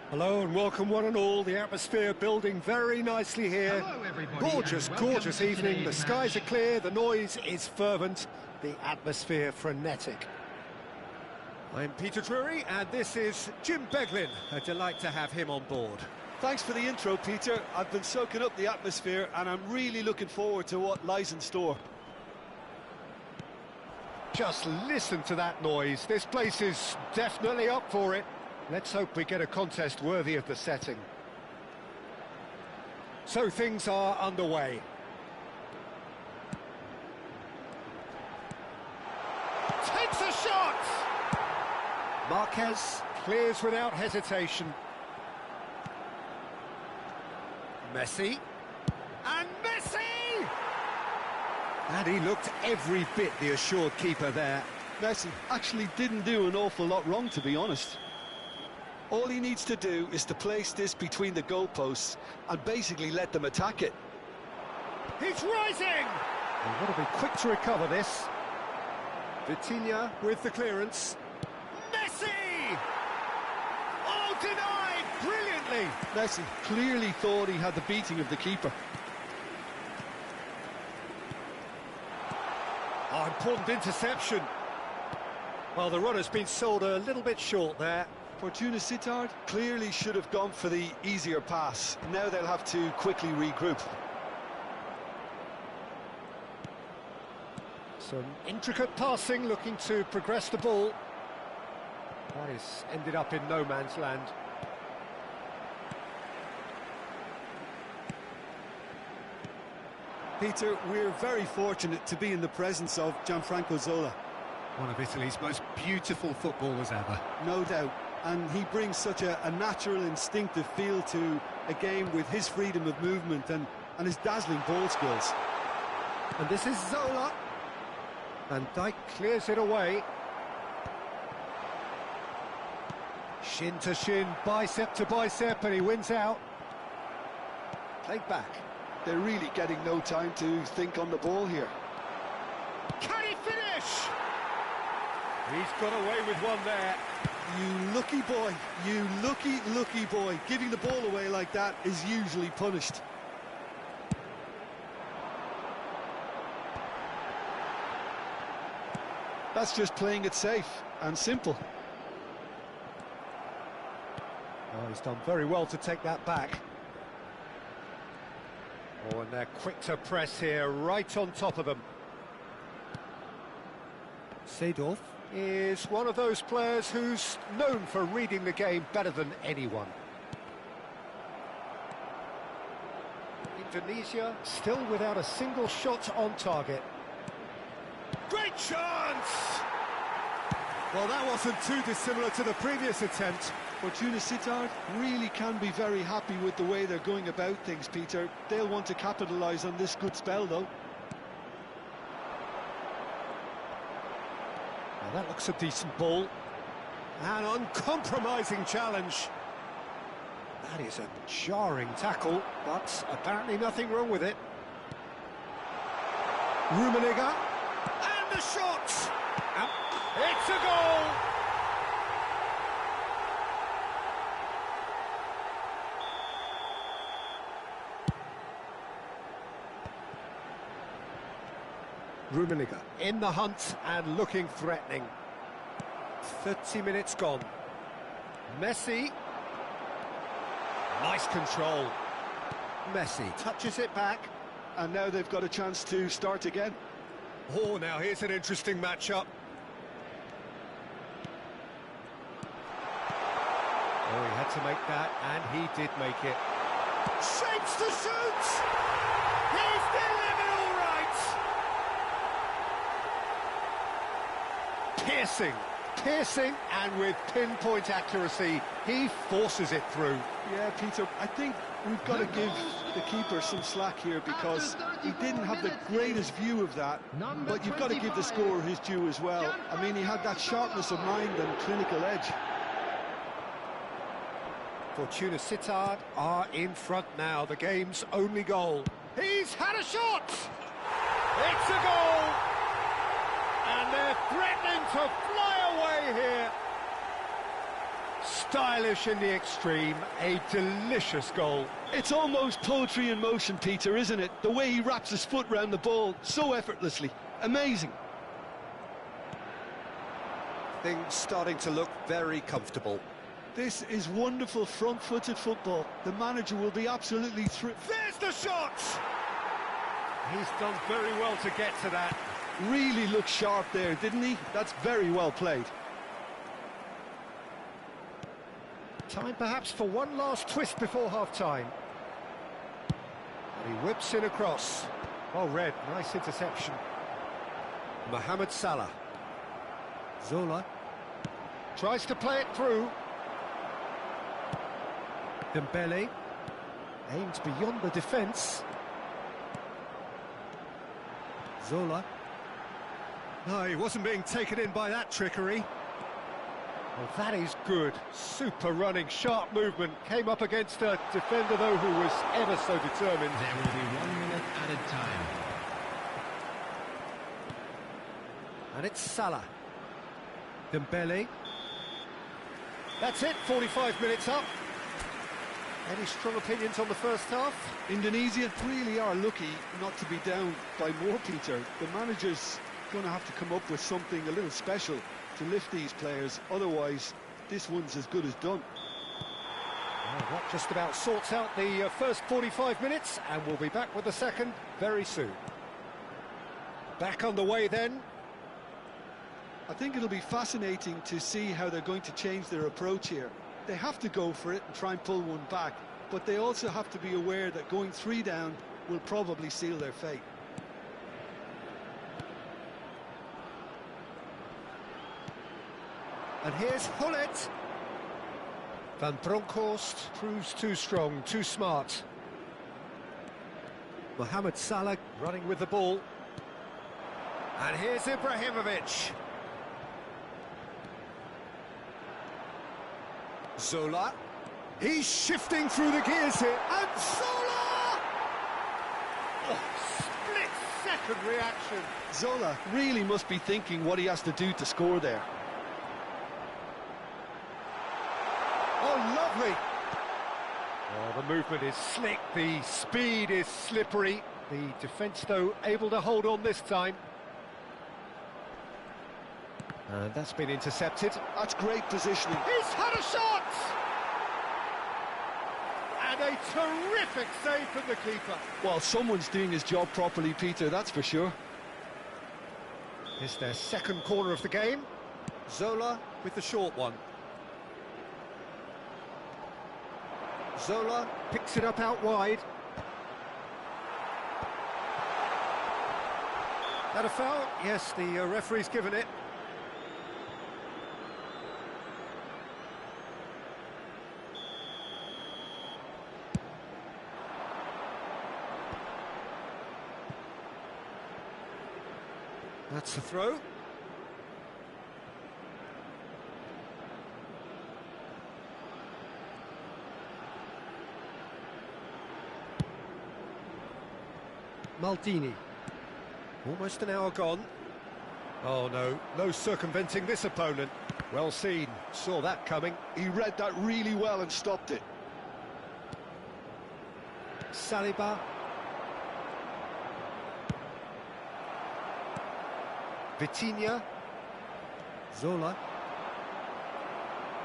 Hello and welcome one and all. The atmosphere building very nicely here. Hello everybody. Gorgeous evening. The skies are clear, the noise is fervent, the atmosphere frenetic. I'm Peter Drury and this is Jim Beglin. A delight to have him on board. Thanks for the intro, Peter. I've been soaking up the atmosphere and I'm really looking forward to what lies in store. Just listen to that noise. This place is definitely up for it. Let's hope we get a contest worthy of the setting. So things are underway. Takes a shot! Marquez clears without hesitation. Messi. And Messi! And he looked every bit the assured keeper there. Messi actually didn't do an awful lot wrong, to be honest. All he needs to do is to place this between the goalposts and basically let them attack it. He's rising! They've got to be quick to recover this. Vitinha with the clearance. Messi! Oh, denied brilliantly! Messi clearly thought he had the beating of the keeper. Oh, important interception. Well, the runner's been sold a little bit short there. Fortuna Sittard clearly should have gone for the easier pass. Now they'll have to quickly regroup. Some intricate passing, looking to progress the ball. That is ended up in no man's land. Peter, we're very fortunate to be in the presence of Gianfranco Zola. One of Italy's most beautiful footballers ever. No doubt. And he brings such a natural, instinctive feel to a game with his freedom of movement and his dazzling ball skills. And this is Zola. And Dijk clears it away. Shin to shin, bicep to bicep, and he wins out. Played back. They're really getting no time to think on the ball here. Can he finish? He's got away with one there. You lucky boy, you lucky boy. Giving the ball away like that is usually punished. That's just playing it safe and simple. Oh, he's done very well to take that back. Oh, and they're quick to press here, right on top of them. Seedorf is one of those players who's known for reading the game better than anyone. Indonesia still without a single shot on target. Great chance! Well, that wasn't too dissimilar to the previous attempt. Fortuna Sittard really can be very happy with the way they're going about things, Peter. They'll want to capitalise on this good spell, though. Now that looks a decent ball. An uncompromising challenge. That is a jarring tackle, but apparently nothing wrong with it. Rummenigge. And the shot! It's a goal! Rummenigge in the hunt and looking threatening. 30 minutes gone. Messi. Nice control. Messi touches it back. And now they've got a chance to start again. Oh, now here's an interesting matchup. Oh, he had to make that, and he did make it. Shapes to shoot! He's delivered all right! Piercing, and with pinpoint accuracy, he forces it through. Yeah, Peter, I think we've got to give the keeper some slack here because he didn't have the greatest view of that, but you've got to give the scorer his due as well. I mean, he had that sharpness of mind and clinical edge. Fortuna Sittard are in front now, the game's only goal. He's had a shot! It's a goal! And they're threatening to fly away here. Stylish in the extreme, a delicious goal. It's almost poetry in motion, Peter, isn't it? The way he wraps his foot round the ball so effortlessly. Amazing. Things starting to look very comfortable. This is wonderful front-footed football. The manager will be absolutely thrilled. There's the shot! He's done very well to get to that. Really looked sharp there, didn't he? That's very well played. Time perhaps for one last twist before half-time. He whips in across. Well read, nice interception. Mohamed Salah. Zola. Tries to play it through. Dembele. Aims beyond the defence. Zola. No, he wasn't being taken in by that trickery. Well, that is good. Super running, sharp movement. Came up against a defender, though, who was ever so determined. There will be 1 minute added time. And it's Salah. Dembele. That's it, 45 minutes up. Any strong opinions on the first half? Indonesia really are lucky not to be down by more, Peter. The manager's going to have to come up with something a little special to lift these players, otherwise this one's as good as done. Well, that just about sorts out the first 45 minutes, and we'll be back with the second very soon. Back on the way then. I think it'll be fascinating to see how they're going to change their approach here. They have to go for it and try and pull one back, but they also have to be aware that going 3 down will probably seal their fate. And here's Hullet. Van Bronckhorst proves too strong, too smart. Mohamed Salah running with the ball. And here's Ibrahimovic. Zola. He's shifting through the gears here. And Zola! Oh, split-second reaction. Zola really must be thinking what he has to do to score there. Oh, lovely. Oh, the movement is slick, the speed is slippery. The defence, though, able to hold on this time. And that's been intercepted. That's great positioning. He's had a shot! And a terrific save from the keeper. Well, someone's doing his job properly, Peter, that's for sure. It's their second corner of the game. Zola with the short one. Zola picks it up out wide. That a foul? Yes, the referee's given it. That's the throw. Maldini. Almost an hour gone. Oh no, no circumventing this opponent. Well seen, saw that coming. He read that really well and stopped it. Saliba. Vitinha. Zola.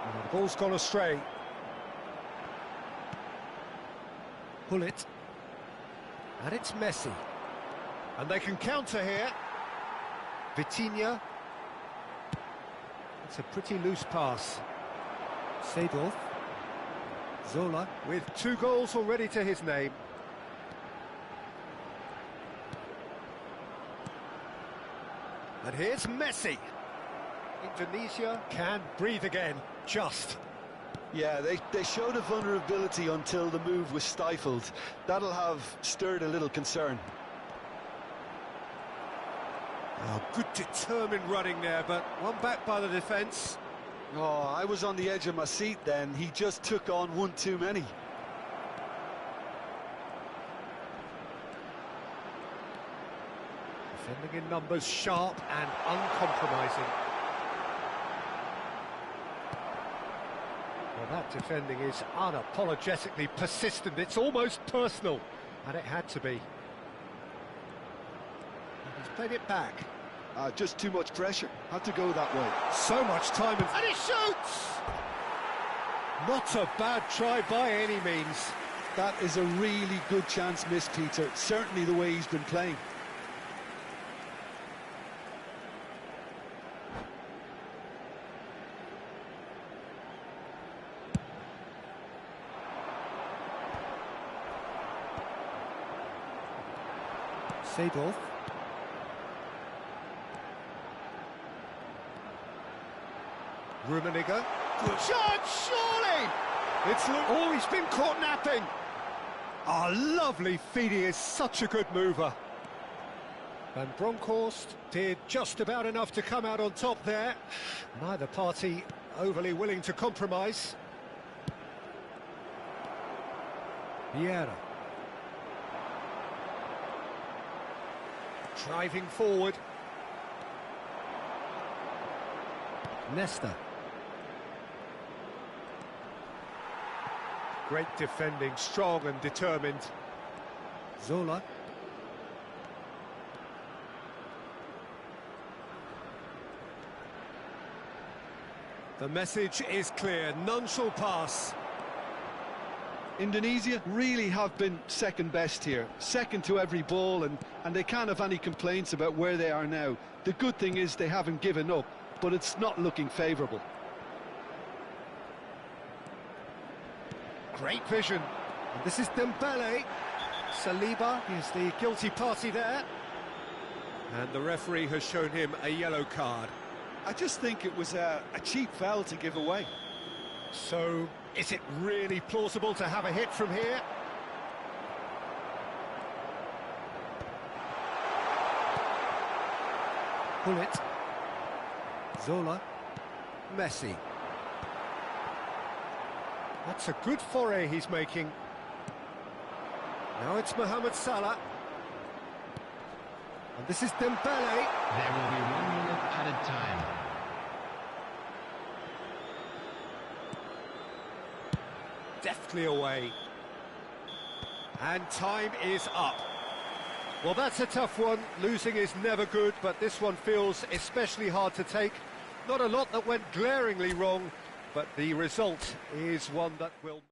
And the ball's gone astray. Hullet. And it's Messi. And they can counter here. Vitinha. It's a pretty loose pass. Seedorf. Zola with 2 goals already to his name. And here's Messi. Indonesia can breathe again, just. Yeah, they showed a vulnerability until the move was stifled. That'll have stirred a little concern. Oh, good determined running there, but one back by the defence. Oh, I was on the edge of my seat then. He just took on one too many. Defending in numbers, sharp and uncompromising. Well, that defending is unapologetically persistent. It's almost personal, and it had to be. He's played it back. Just too much pressure. Had to go that way. So much time, and he shoots! Not a bad try by any means. That is a really good chance missed, Peter. Certainly the way he's been playing. Seedorf. Rummenigge. Good shot, surely! Oh, he's been caught napping. Ah, lovely feed, he is such a good mover. Van Bronckhorst did just about enough to come out on top there. Neither party overly willing to compromise. Vieira. Driving forward. Nesta. Great defending, strong and determined. Zola. The message is clear, none shall pass. Indonesia really have been second best here, second to every ball, and they can't have any complaints about where they are now. The good thing is they haven't given up, but it's not looking favourable. Great vision. And this is Dembele. Saliba is the guilty party there. And the referee has shown him a yellow card. I just think it was a cheap foul to give away. So, is it really plausible to have a hit from here? Bullet. Zola. Messi. That's a good foray he's making. Now it's Mohamed Salah. And this is Dembele. There will be 1 minute added time. Deftly away. And time is up. Well, that's a tough one. Losing is never good, but this one feels especially hard to take. Not a lot that went glaringly wrong, but the result is one that will...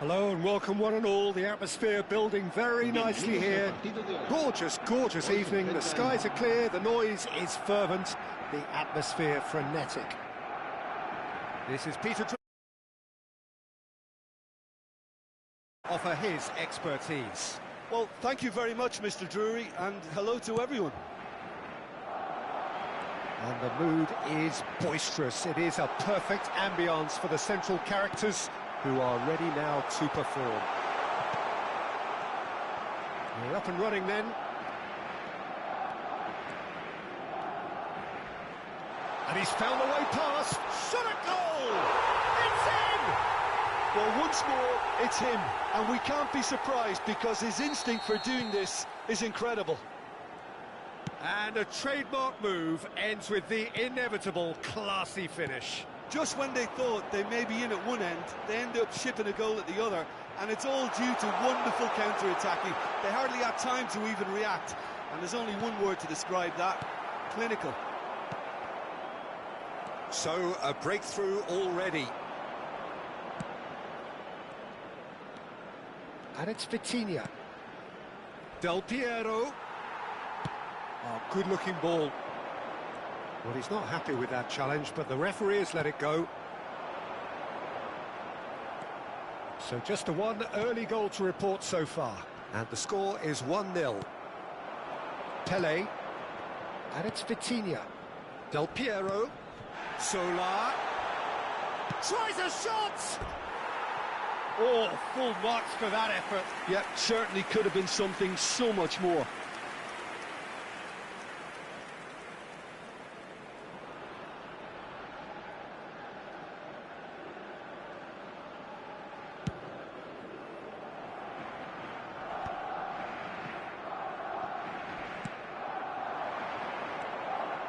Hello and welcome one and all. The atmosphere building very nicely here. Gorgeous, gorgeous evening. The skies are clear, the noise is fervent, the atmosphere frenetic. This is Peter offer his expertise. Well, thank you very much, Mr. Drury, and hello to everyone. And the mood is boisterous. It is a perfect ambience for the central characters who are ready now to perform. We're up and running then. And he's found the way past. Shot a goal! It's in! Well, once more, it's him. And we can't be surprised because his instinct for doing this is incredible. And a trademark move ends with the inevitable classy finish. Just when they thought they may be in at one end, they end up shipping a goal at the other, and it's all due to wonderful counter-attacking. They hardly had time to even react, and there's only one word to describe that: clinical. So, a breakthrough already. And it's Vitinha. Del Piero. Oh, good-looking ball. Well, he's not happy with that challenge, but the referee has let it go. So just a one early goal to report so far. And the score is 1-0. Pele. And it's Vitinha. Del Piero. Solar. Tries a shot! Oh, full marks for that effort. Yep, certainly could have been something so much more.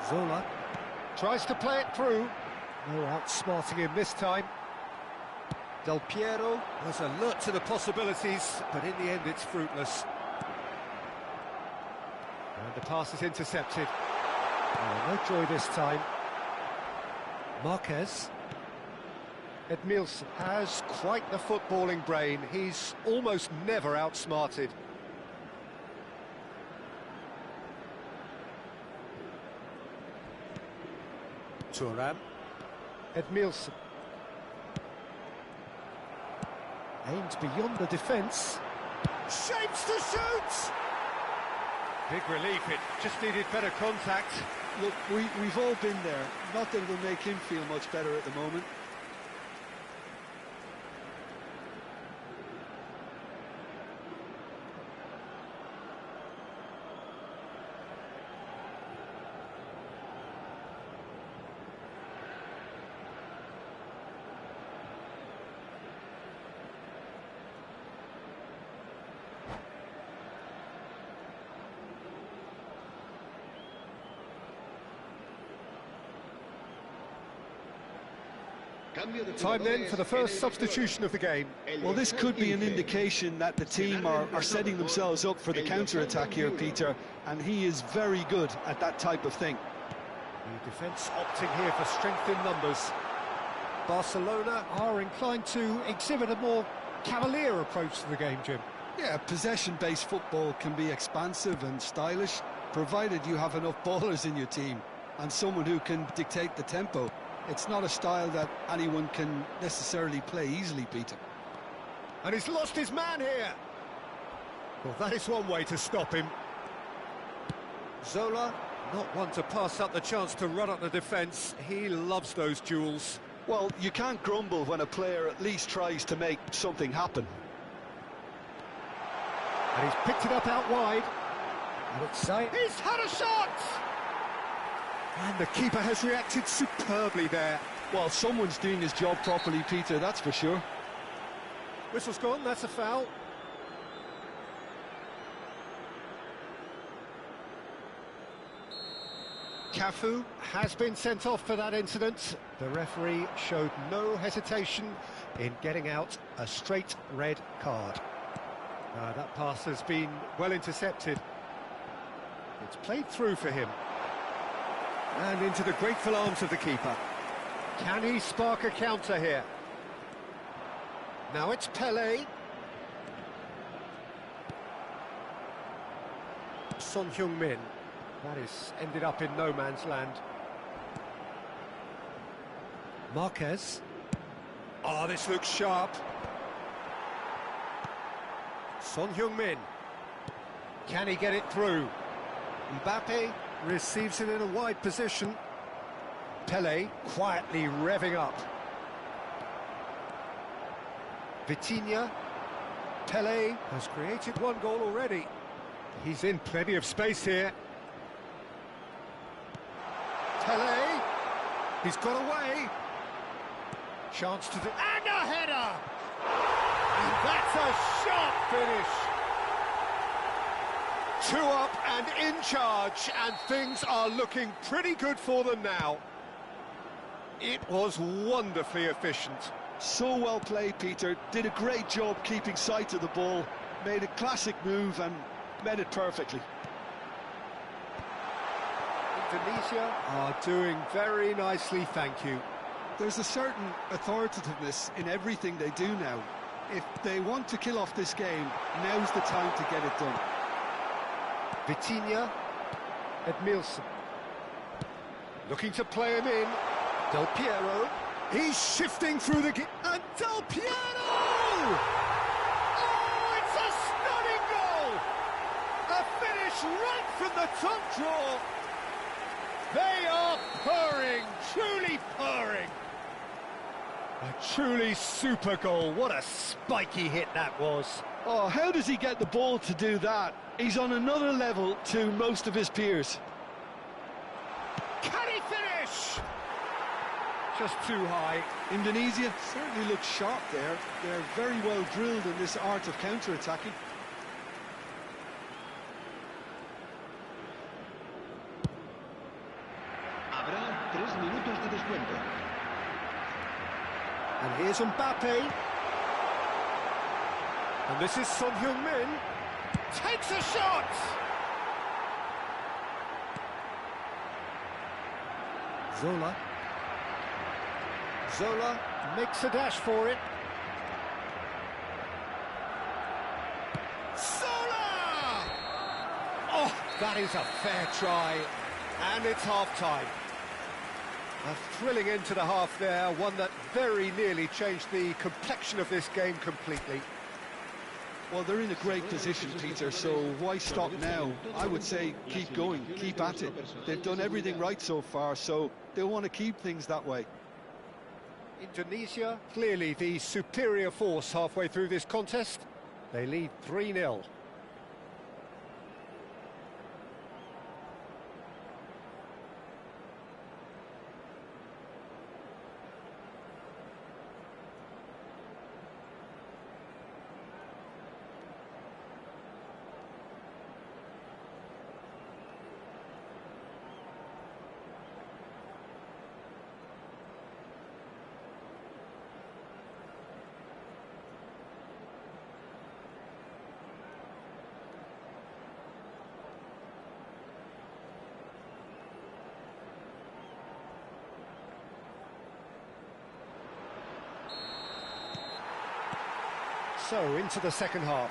Zola tries to play it through. No outsmarting him this time. Del Piero was alert to the possibilities, but in the end it's fruitless. And the pass is intercepted. Oh, no joy this time. Marquez. Edmilson has quite the footballing brain. He's almost never outsmarted. Thuram. Edmilson. Aims beyond the defence. Shapes to shoot! Big relief, it just needed better contact. Look, we've all been there. Not that it'll make him feel much better at the moment. Time then for the first substitution of the game. Well, this could be an indication that the team are setting themselves up for the counter-attack here, Peter, and he is very good at that type of thing. The defence opting here for strength in numbers. Barcelona are inclined to exhibit a more cavalier approach to the game, Jim. Yeah, possession-based football can be expansive and stylish, provided you have enough ballers in your team and someone who can dictate the tempo. It's not a style that anyone can necessarily play easily, Peter. And he's lost his man here. Well, that is one way to stop him. Zola, not one to pass up the chance to run up the defence. He loves those duels. Well, you can't grumble when a player at least tries to make something happen. And he's picked it up out wide. And it's he's had a shot! And the keeper has reacted superbly there. Well, someone's doing his job properly, Peter, that's for sure. Whistle's gone, that's a foul. Cafu has been sent off for that incident. The referee showed no hesitation in getting out a straight red card. That pass has been well intercepted. It's played through for him. And into the grateful arms of the keeper. Can he spark a counter here? Now it's Pele. Son Heung-min. That is ended up in no man's land. Marquez. Oh, this looks sharp. Son Heung-min. Can he get it through? Mbappe receives it in a wide position. Pele quietly revving up. Vitinha. Pele has created one goal already. He's in plenty of space here. Pele. He's got away. Chance to do... And a header! And that's a sharp finish. 2 up and in charge, and things are looking pretty good for them now. It was wonderfully efficient. So well played, Peter. Did a great job keeping sight of the ball. Made a classic move and met it perfectly. Indonesia are doing very nicely, thank you. There's a certain authoritativeness in everything they do now. If they want to kill off this game, now's the time to get it done. Vitinha, Edmilson. Looking to play him in. Del Piero. He's shifting through the... And Del Piero! Oh, it's a stunning goal! A finish right from the top draw. They are purring, truly purring. A truly super goal. What a spiky hit that was. Oh, how does he get the ball to do that? He's on another level to most of his peers. Can he finish? Just too high. Indonesia certainly looks sharp there. They're very well drilled in this art of counter-attacking. Habrá 3 minutos de descuento. And here's Mbappe. And this is Son Heung-min. Takes a shot! Zola. Zola makes a dash for it. Zola! Oh, that is a fair try. And it's half-time. A thrilling end to the half there, one that very nearly changed the complexion of this game completely. Well, they're in a great position, Peter, so why stop now? I would say keep going, keep at it. They've done everything right so far, so they'll want to keep things that way. Indonesia, clearly the superior force halfway through this contest. They lead 3-0. So, into the second half.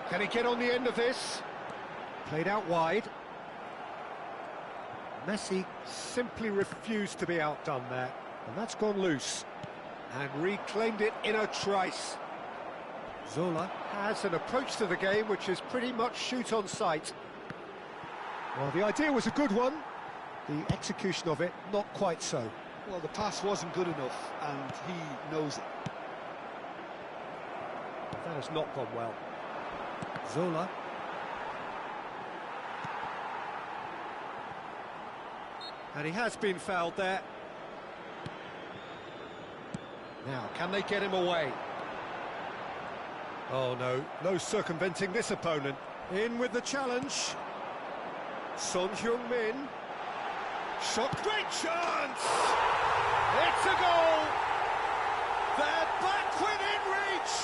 Can he get on the end of this? Played out wide. Messi simply refused to be outdone there. And that's gone loose. And reclaimed it in a trice. Zola has an approach to the game which is pretty much shoot on sight. Well, the idea was a good one. The execution of it, not quite so. Well, the pass wasn't good enough, and he knows it. That has not gone well. Zola. And he has been fouled there. Now, can they get him away? Oh, no. No circumventing this opponent. In with the challenge. Son Heung-min. Shot, great chance! It's a goal! They're back within reach!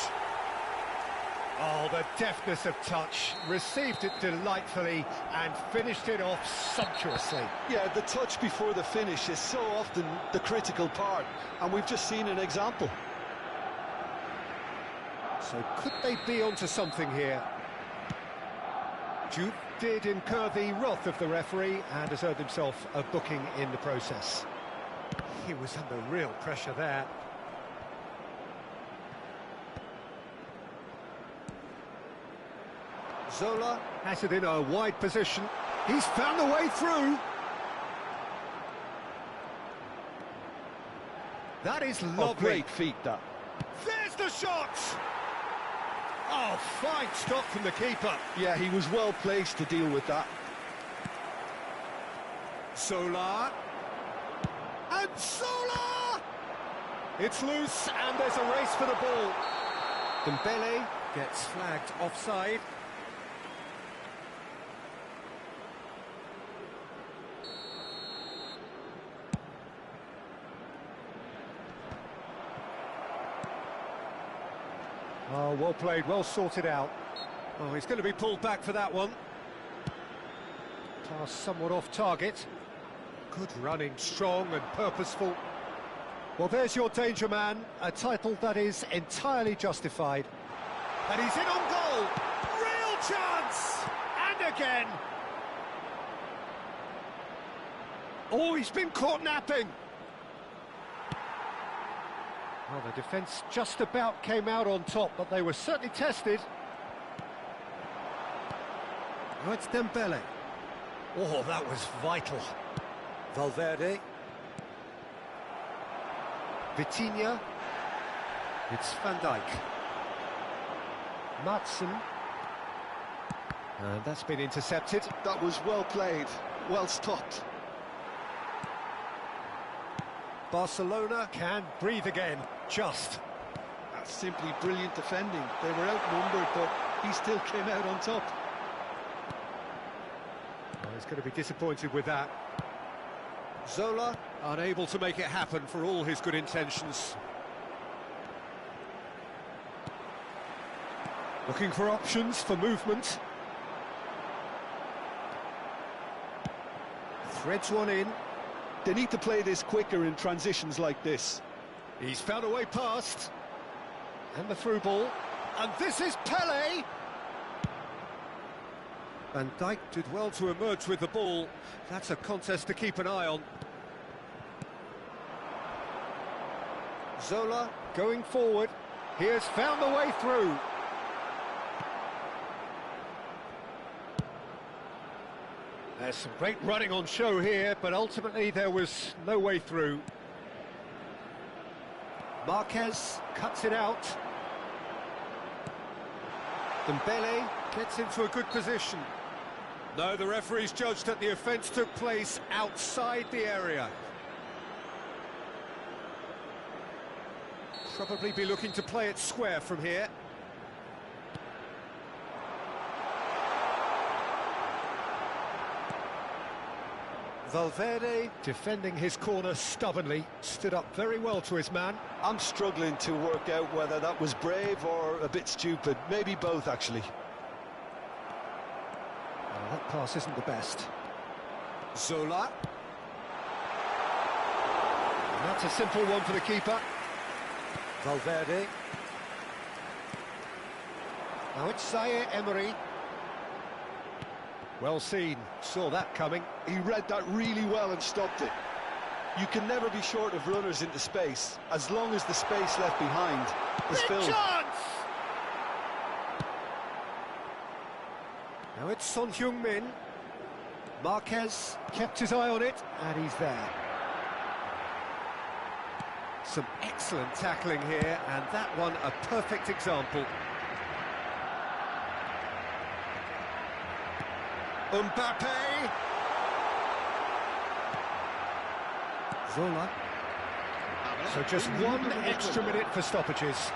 Oh, the deftness of touch, received it delightfully and finished it off sumptuously. Yeah, the touch before the finish is so often the critical part, and we've just seen an example. So could they be onto something here? Jude did incur the wrath of the referee and has earned himself a booking in the process. He was under real pressure there. Zola has it in a wide position. He's found the way through. That is lovely. Oh, great feat, that. There's the shot! Oh, fine stop from the keeper. Yeah, he was well placed to deal with that. Zola. And Zola! It's loose and there's a race for the ball. Dembele gets flagged offside. Oh, well played, well sorted out. Oh, he's going to be pulled back for that one. Pass somewhat off target. Good running, strong and purposeful. Well, there's your danger man, a title that is entirely justified. And he's in on goal! Real chance! And again! Oh, he's been caught napping! Well, the defence just about came out on top, but they were certainly tested. Oh, it's Dembele. Oh, that was vital. Valverde. Vitinha. It's Van Dijk. Madsen. And that's been intercepted. That was well played, well stopped. Barcelona can breathe again, just. That's simply brilliant defending. They were outnumbered, but he still came out on top. Well, he's going to be disappointed with that. Zola, unable to make it happen for all his good intentions. Looking for options for movement. Threads one in. They need to play this quicker in transitions like this. He's found a way past. And the through ball. And this is Pele! Van Dijk did well to emerge with the ball. That's a contest to keep an eye on. Zola going forward. He has found the way through. There's some great running on show here, but ultimately there was no way through. Marquez cuts it out. Dembele gets into a good position. No, the referee's judged that the offence took place outside the area. Probably be looking to play it square from here. Valverde, defending his corner stubbornly, stood up very well to his man. I'm struggling to work out whether that was brave or a bit stupid. Maybe both, actually. Well, that pass isn't the best. Zola. And that's a simple one for the keeper. Valverde. Now it's Zaire Emery. Well seen, saw that coming. He read that really well and stopped it. You can never be short of runners into space, as long as the space left behind is Big filled. Chance! Now it's Son Heung-min. Marquez kept his eye on it, and he's there. Some excellent tackling here, and that one a perfect example. Mbappe. Zola. So just one extra minute for stoppages.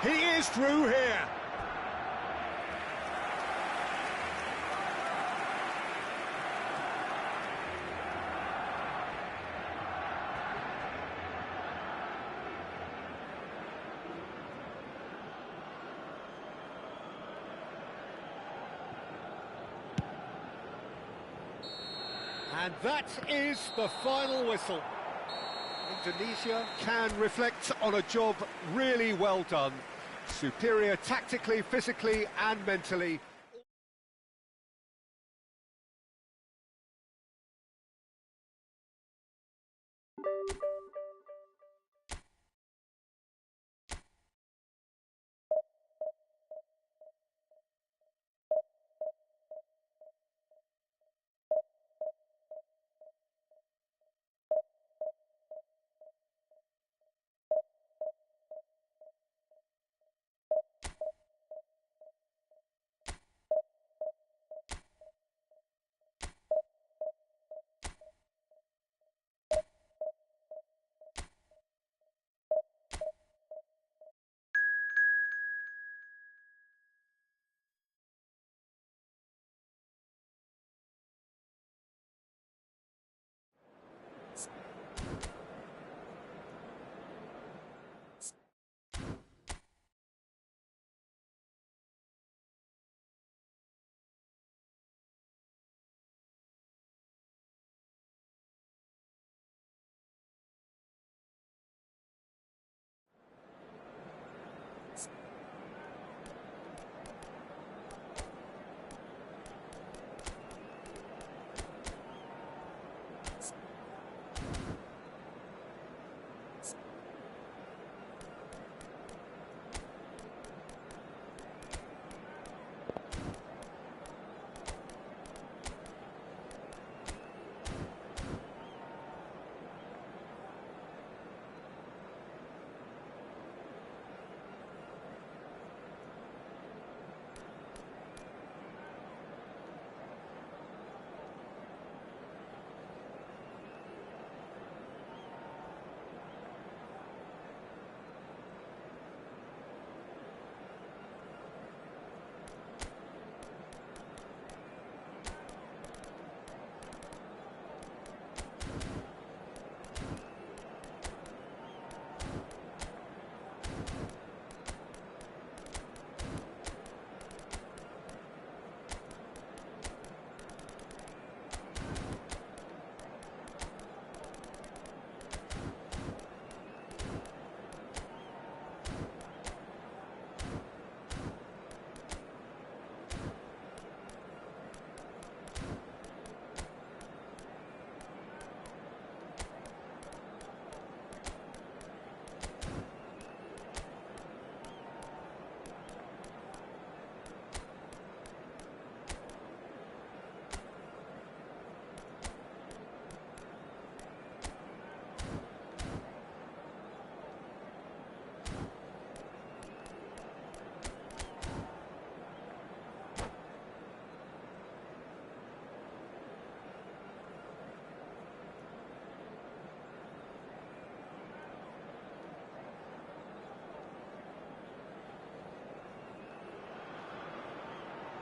He is through here. And that is the final whistle. Indonesia can reflect on a job really well done. Superior tactically, physically and mentally.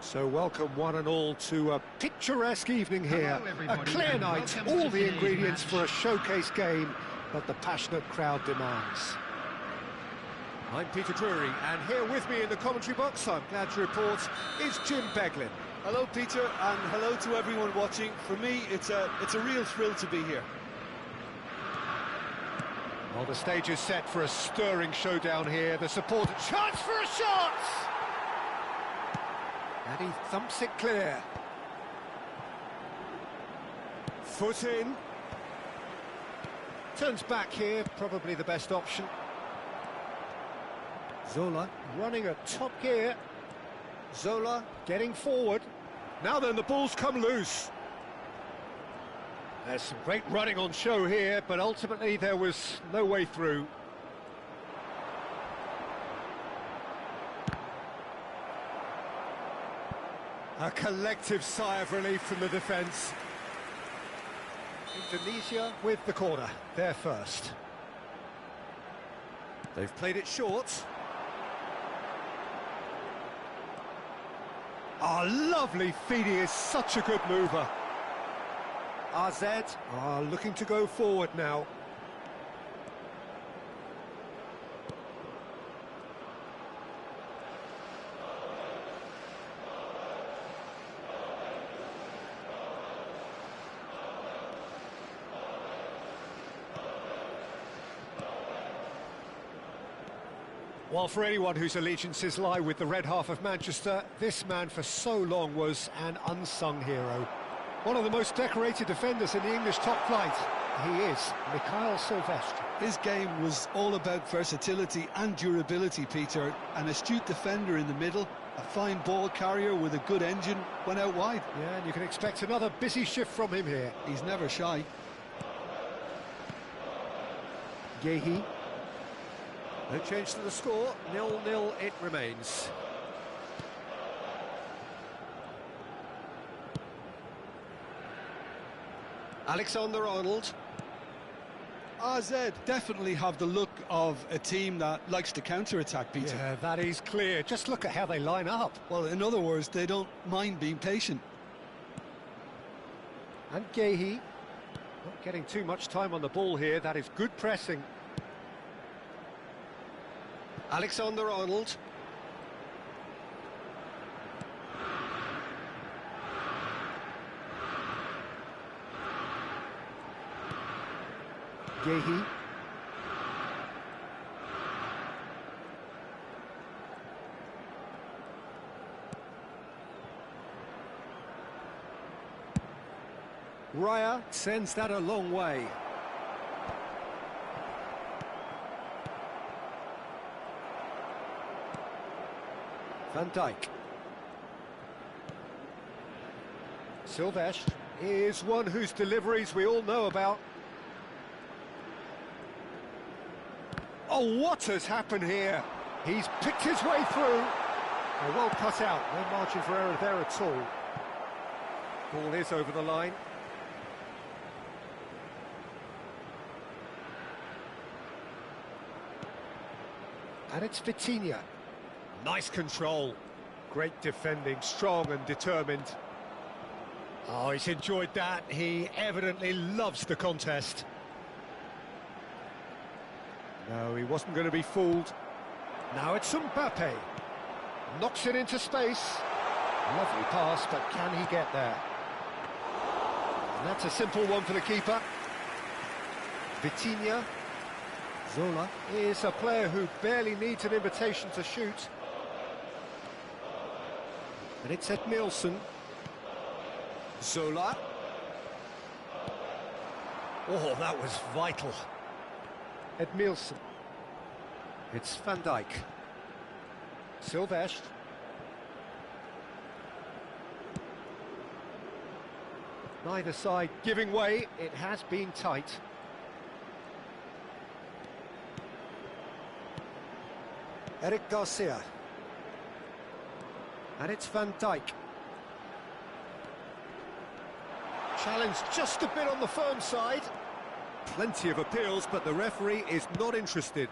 So welcome one and all to a picturesque evening here, a clear night, all the ingredients for a showcase game that the passionate crowd demands. I'm Peter Drury, and here with me in the commentary box, I'm glad to report, is Jim Beglin. Hello, Peter, and hello to everyone watching. For me, it's a real thrill to be here. Well, the stage is set for a stirring showdown here. The supporter chance for a shot! And he thumps it clear. Foot in. Turns back here, probably the best option. Zola running at top gear. Zola getting forward. Now then, the ball's come loose. There's some great running on show here, but ultimately there was no way through. A collective sigh of relief from the defence. Indonesia with the corner, they're first. They've played it short. Lovely feed, he is such a good mover. AZ are looking to go forward now. Well, for anyone whose allegiances lie with the red half of Manchester, this man for so long was an unsung hero. One of the most decorated defenders in the English top flight. He is Mikhail Silvestre. His game was all about versatility and durability, Peter. An astute defender in the middle, a fine ball carrier with a good engine, went out wide. Yeah, and you can expect another busy shift from him here. He's never shy. Gehi. No change to the score, 0-0 it remains. Alexander-Arnold. AZ definitely have the look of a team that likes to counter-attack, Peter. Yeah, that is clear. Just look at how they line up. Well, in other words, they don't mind being patient. And Gehi. Not getting too much time on the ball here. That is good pressing. Alexander-Arnold. Gehi. Raya sends that a long way. Van Dijk. Silvestre is one whose deliveries we all know about. Oh, what has happened here? He's picked his way through. Oh, well cut out. No margin for error there at all. Ball is over the line. And it's Vitinha. Nice control. Great defending, strong and determined. Oh, he's enjoyed that. He evidently loves the contest. No, he wasn't going to be fooled. Now it's Mbappe. Knocks it into space. Lovely pass, but can he get there? And that's a simple one for the keeper. Vitinha. Zola is a player who barely needs an invitation to shoot. And it's Edmilson. Zola. Oh, that was vital. Edmilson. It's Van Dijk. Silvestre. Neither side giving way. It has been tight. Eric Garcia. And it's Van Dijk. Challenge just a bit on the firm side. Plenty of appeals, but the referee is not interested.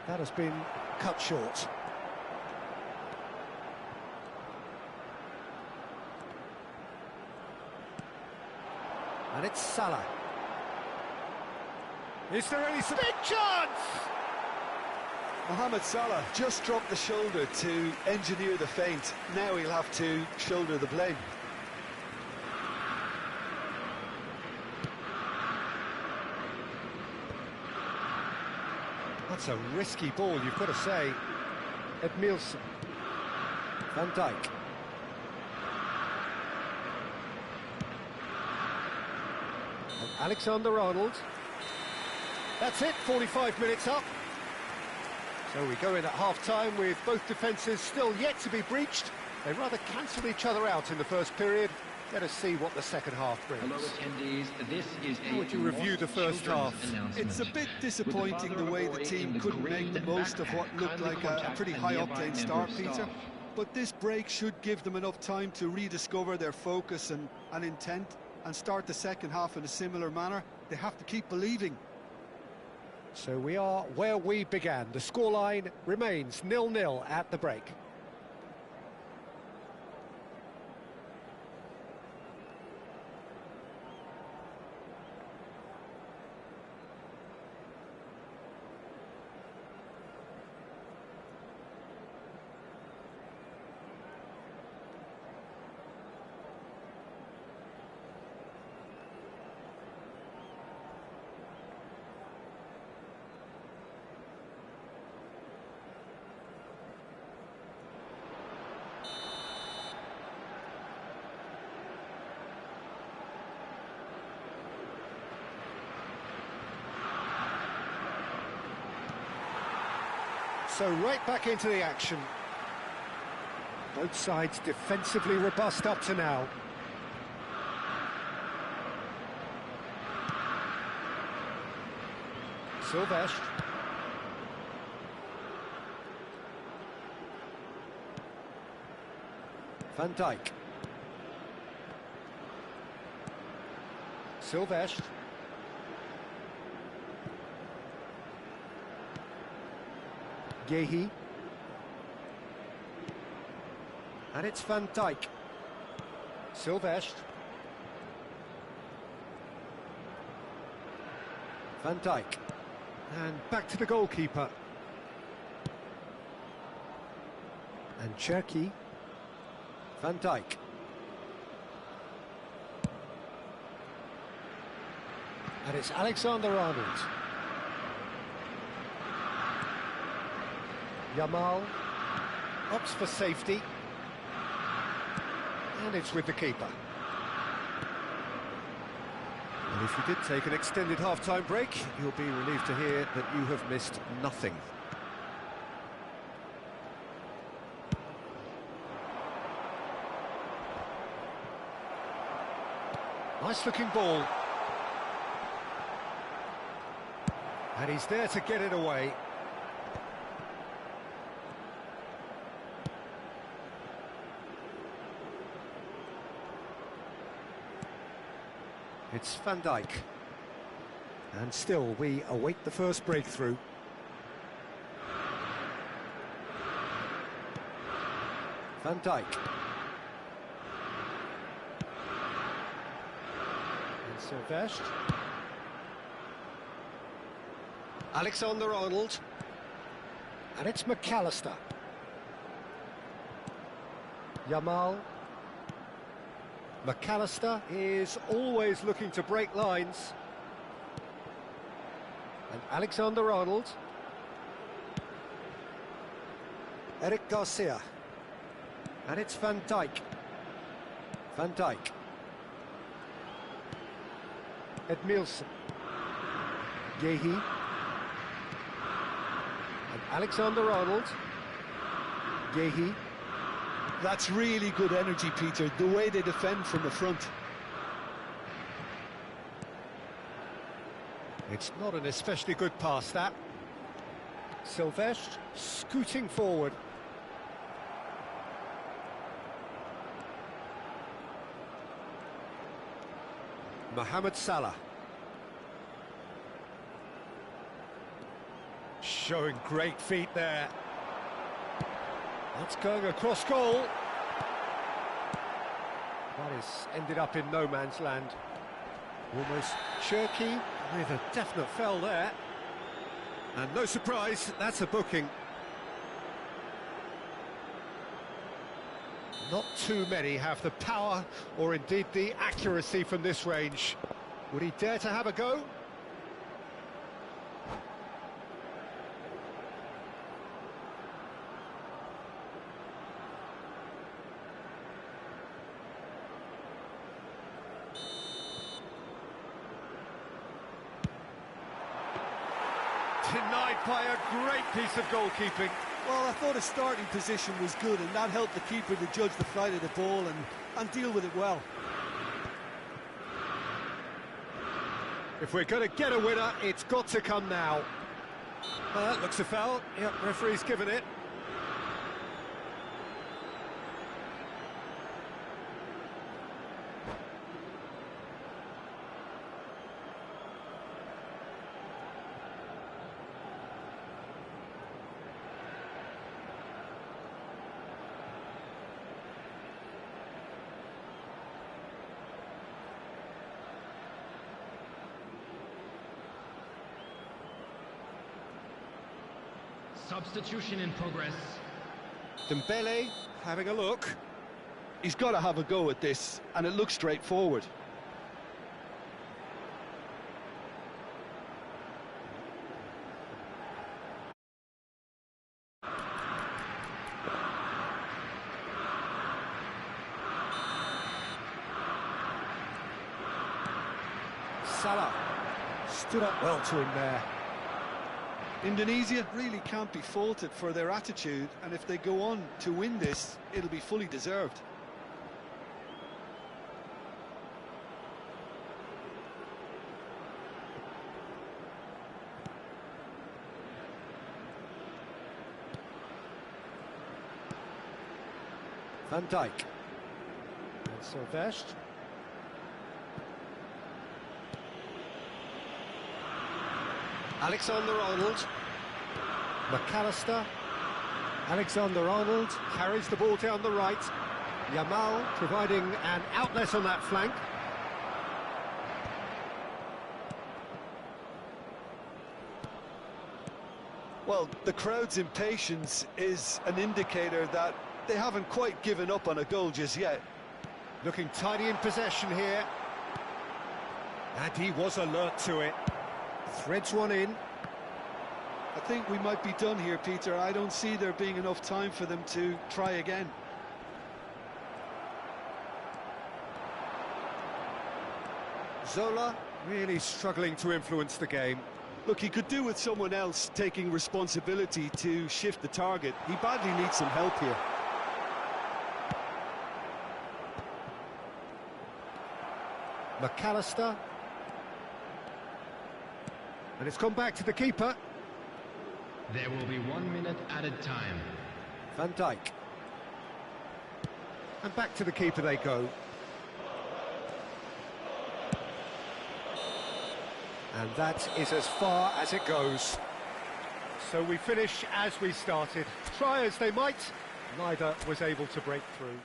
That has been cut short. And it's Salah. Is there any... Big chance! Mohamed Salah just dropped the shoulder to engineer the feint. Now he'll have to shoulder the blame. That's a risky ball, you've got to say. Edmilson. Van Dijk. And Alexander-Arnold. That's it, 45 minutes up. So we go in at half-time with both defences still yet to be breached. They rather cancelled each other out in the first period. Let us see what the second half brings. Hello attendees, this is How would you review the first half? It's a bit disappointing the way the team couldn't make the most of what looked like a pretty high-octane start, Peter. But this break should give them enough time to rediscover their focus and intent and start the second half in a similar manner. They have to keep believing. So we are where we began. The scoreline remains 0-0 at the break. So right back into the action. Both sides defensively robust up to now. Sylvestre. Van Dijk. Sylvestre. Gehi. And it's Van Dijk. Sylvestre. Van Dijk. And back to the goalkeeper. And Cherki. Van Dijk. And it's Alexander-Arnold. Yamal opts for safety. And it's with the keeper. And if you did take an extended half-time break, you'll be relieved to hear that you have missed nothing. Nice-looking ball. And he's there to get it away. It's Van Dijk. And still, we await the first breakthrough. Van Dijk. And Sylvestre. Alexander-Arnold. And it's McAllister. Yamal. McAllister is always looking to break lines. And Alexander-Arnold. Eric Garcia. And it's Van Dijk. Van Dijk. Edmilson. Gehi. And Alexander-Arnold. Gehi. That's really good energy, Peter, the way they defend from the front. It's not an especially good pass, that. Sylvestre scooting forward. Mohamed Salah. Showing great feet there. That's going across goal. That is ended up in no man's land. Almost Cherki with a definite foul there. And no surprise, that's a booking. Not too many have the power or indeed the accuracy from this range. Would he dare to have a go? Denied by a great piece of goalkeeping. Well, I thought his starting position was good, and that helped the keeper to judge the flight of the ball and deal with it well. If we're going to get a winner, it's got to come now. That looks a foul. Yep, referee's given it. Substitution in progress. Dembele having a look. He's got to have a go at this, and it looks straightforward. Salah stood up well to him there. Indonesia really can't be faulted for their attitude, and if they go on to win this, it'll be fully deserved. Van Dijk. And Sylvestre. Alexander-Arnold. McAllister. Alexander-Arnold carries the ball down the right. Yamal providing an outlet on that flank. Well, the crowd's impatience is an indicator that they haven't quite given up on a goal just yet. Looking tidy in possession here. And he was alert to it. Threads one in. I think we might be done here, Peter. I don't see there being enough time for them to try again. Zola really struggling to influence the game. Look, he could do with someone else taking responsibility to shift the target. He badly needs some help here. McAllister. And it's gone back to the keeper. There will be 1 minute added time. Van Dijk. And back to the keeper they go. And that is as far as it goes. So we finish as we started. Try as they might, neither was able to break through.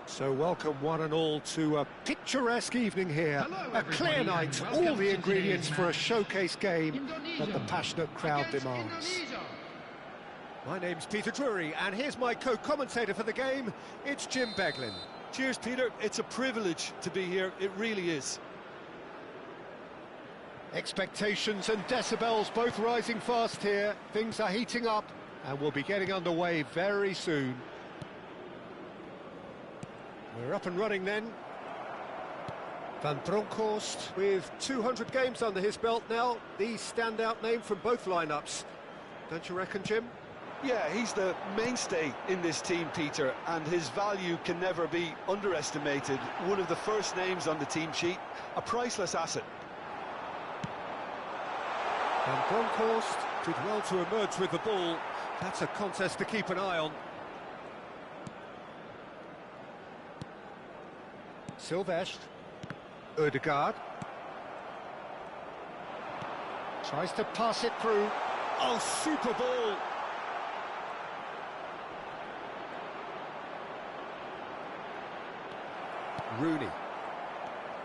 So welcome one and all to a picturesque evening here. Hello, a clear everybody, night, and all welcome the to ingredients today's for a match. showcase game that the Indonesia passionate crowd against demands. Indonesia. My name's Peter Drury, and here's my co-commentator for the game, it's Jim Beglin. Cheers, Peter. It's a privilege to be here. It really is. Expectations and decibels both rising fast here. Things are heating up, and we'll be getting underway very soon. We're up and running then. Van Bronckhorst with 200 games under his belt now. The standout name from both lineups. Don't you reckon, Jim? Yeah, he's the mainstay in this team, Peter, and his value can never be underestimated. One of the first names on the team sheet, a priceless asset. Van Bronckhorst did well to emerge with the ball. That's a contest to keep an eye on. Sylvestre. Ødegaard. Tries to pass it through. Oh, super ball. Rooney.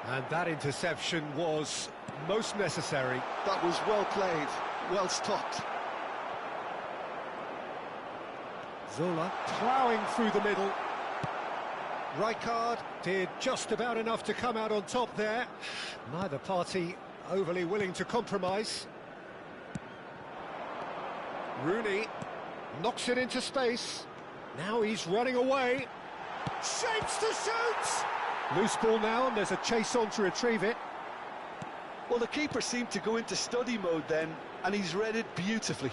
And that interception was most necessary. That was well played, well stopped. Zola ploughing through the middle. Rijkaard did just about enough to come out on top there. Neither party overly willing to compromise. Rooney knocks it into space. Now he's running away. Shapes to shoot! Loose ball now, and there's a chase on to retrieve it. Well, the keeper seemed to go into study mode then, and he's read it beautifully.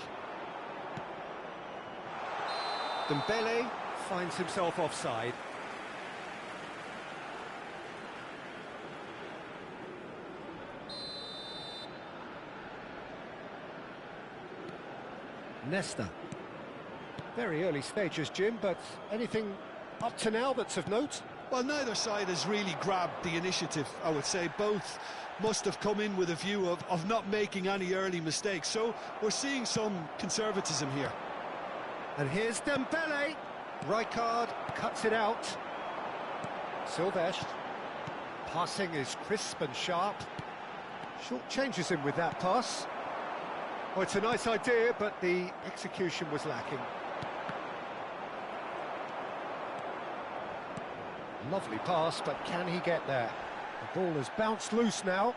Dembele finds himself offside. Nesta. Very early stages, Jim, but anything up to now that's of note? Well, neither side has really grabbed the initiative, I would say. Both must have come in with a view of not making any early mistakes. So we're seeing some conservatism here. And here's Dembele. Rijkaard cuts it out. Silvestre. Passing is crisp and sharp. Short changes him with that pass. Oh, it's a nice idea, but the execution was lacking. Lovely pass, but can he get there? The ball has bounced loose now.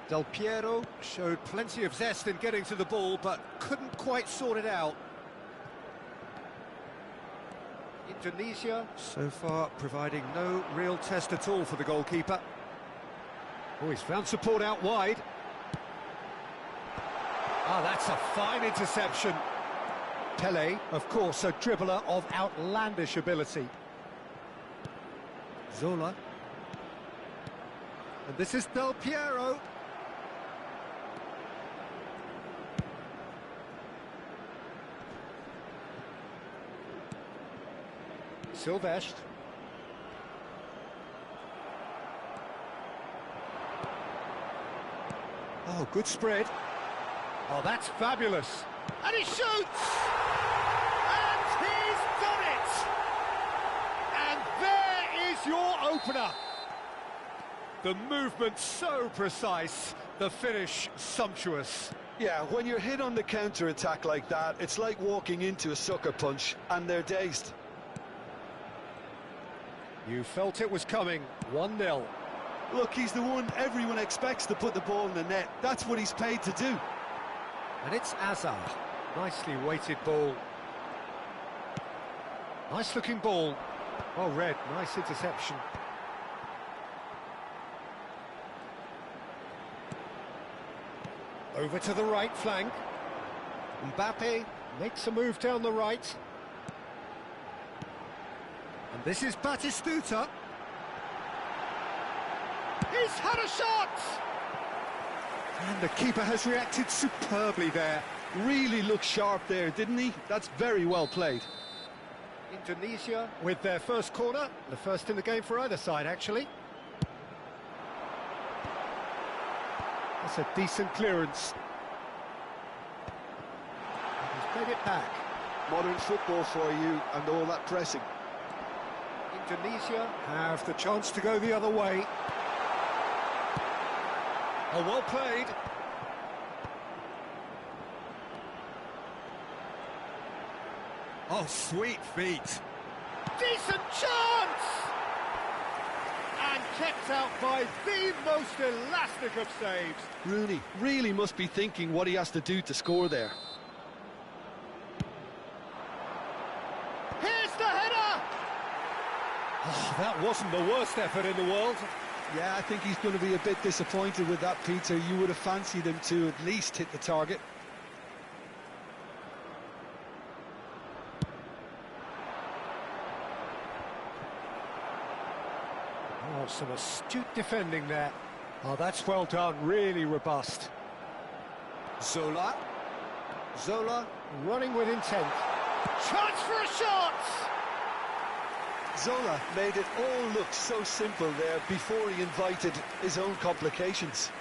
Del Piero showed plenty of zest in getting to the ball, but couldn't quite sort it out. Indonesia, so far, providing no real test at all for the goalkeeper. Oh, he's found support out wide. Ah, that's a fine interception. Pele, of course, a dribbler of outlandish ability. Zola. And this is Del Piero. Silvestre. Oh, good spread. Oh, that's fabulous. And he shoots! And he's done it! And there is your opener. The movement so precise, the finish sumptuous. Yeah, when you're hit on the counter-attack like that, it's like walking into a sucker punch, and they're dazed. You felt it was coming, 1-0. Look, he's the one everyone expects to put the ball in the net. That's what he's paid to do. And it's Hazard. Nicely weighted ball. Nice looking ball. Well read, nice interception. Over to the right flank. Mbappe makes a move down the right. And this is Batistuta. He's had a shot! And the keeper has reacted superbly there. Really looked sharp there, didn't he? That's very well played. Indonesia with their first corner. The first in the game for either side, actually. That's a decent clearance. He's played it back. Modern football for you, and all that pressing. Indonesia have the chance to go the other way. Oh, well played. Oh, sweet feet. Decent chance! And kept out by the most elastic of saves. Rooney really must be thinking what he has to do to score there. Here's the header! Oh, that wasn't the worst effort in the world. Yeah, I think he's going to be a bit disappointed with that, Peter. You would have fancied him to at least hit the target. Oh, some astute defending there. Oh, that's well done, really robust. Zola. Zola running with intent. Chance for a shot! Zola made it all look so simple there before he invited his own complications.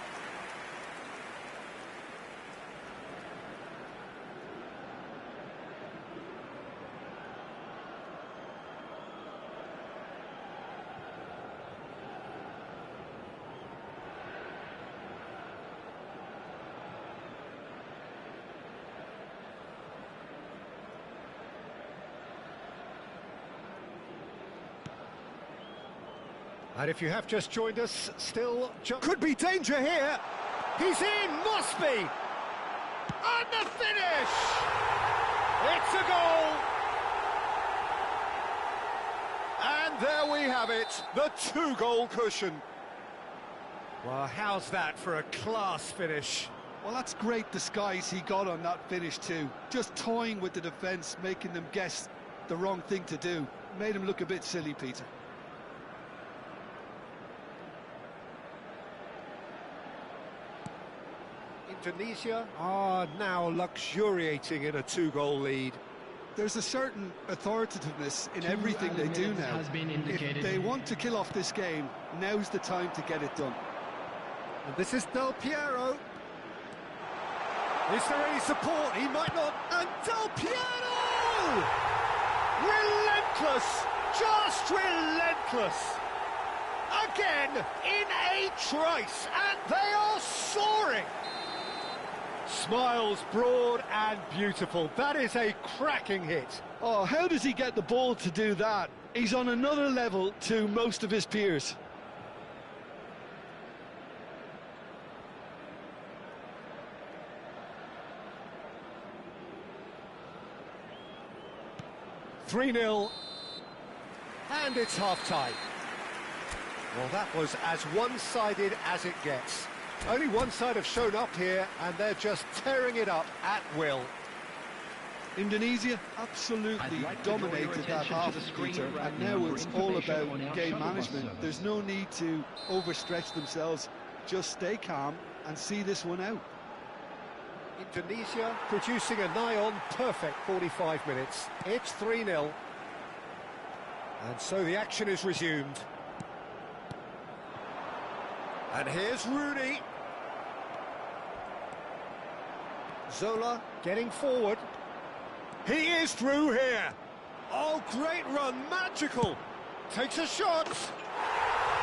And if you have just joined us, still could be danger here. He's in, must be. And the finish! It's a goal! And there we have it, the 2-goal cushion. Well, how's that for a class finish? Well, that's great disguise he got on that finish too. Just toying with the defence, making them guess the wrong thing to do. Made him look a bit silly, Peter. Indonesia are now luxuriating in a 2-goal lead. There's a certain authoritativeness in everything they do now. If they want to kill off this game, now's the time to get it done. And this is Del Piero. Is there any support? He might not. And Del Piero! Relentless! Just relentless! Again, in a trice, and they are soaring! Smiles broad and beautiful. That is a cracking hit. Oh, how does he get the ball to do that? He's on another level to most of his peers. (3-0), and it's half-time. Well, that was as one-sided as it gets. Only one side have shown up here, and they're just tearing it up at will. Indonesia absolutely dominated that half, Peter, and now it's all about game management. There's no need to overstretch themselves. Just stay calm and see this one out. Indonesia producing a nigh-on perfect 45 minutes. It's 3-0. And so the action is resumed. And here's Rooney. Zola getting forward. He is through here. Oh, great run, magical. Takes a shot.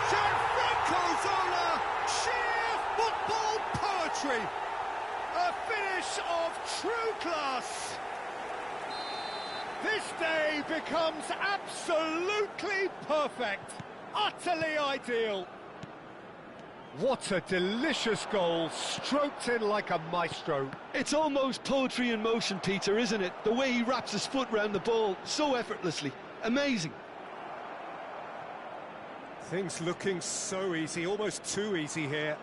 Gianfranco Zola, sheer football poetry. A finish of true class. This day becomes absolutely perfect. Utterly ideal. What a delicious goal, stroked in like a maestro. It's almost poetry in motion, Peter, isn't it? The way he wraps his foot round the ball so effortlessly. Amazing. Things looking so easy, almost too easy here.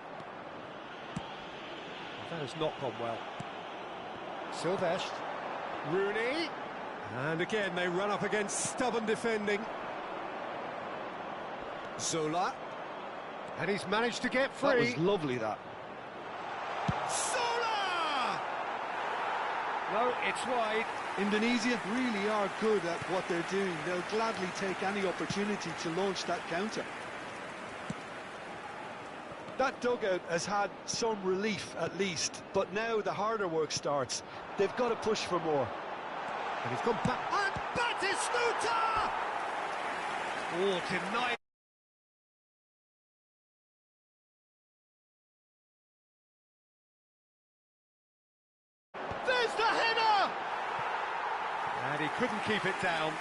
That has not gone well. Silvestre. Rooney. And again, they run up against stubborn defending. Zola. And he's managed to get free. That was lovely, that. Zola! No, it's wide. Indonesia really are good at what they're doing. They'll gladly take any opportunity to launch that counter. That dugout has had some relief, at least, but now the harder work starts. They've got to push for more. And he's gone back. And Batistuta! Oh, denied. There's the header! And he couldn't keep it down.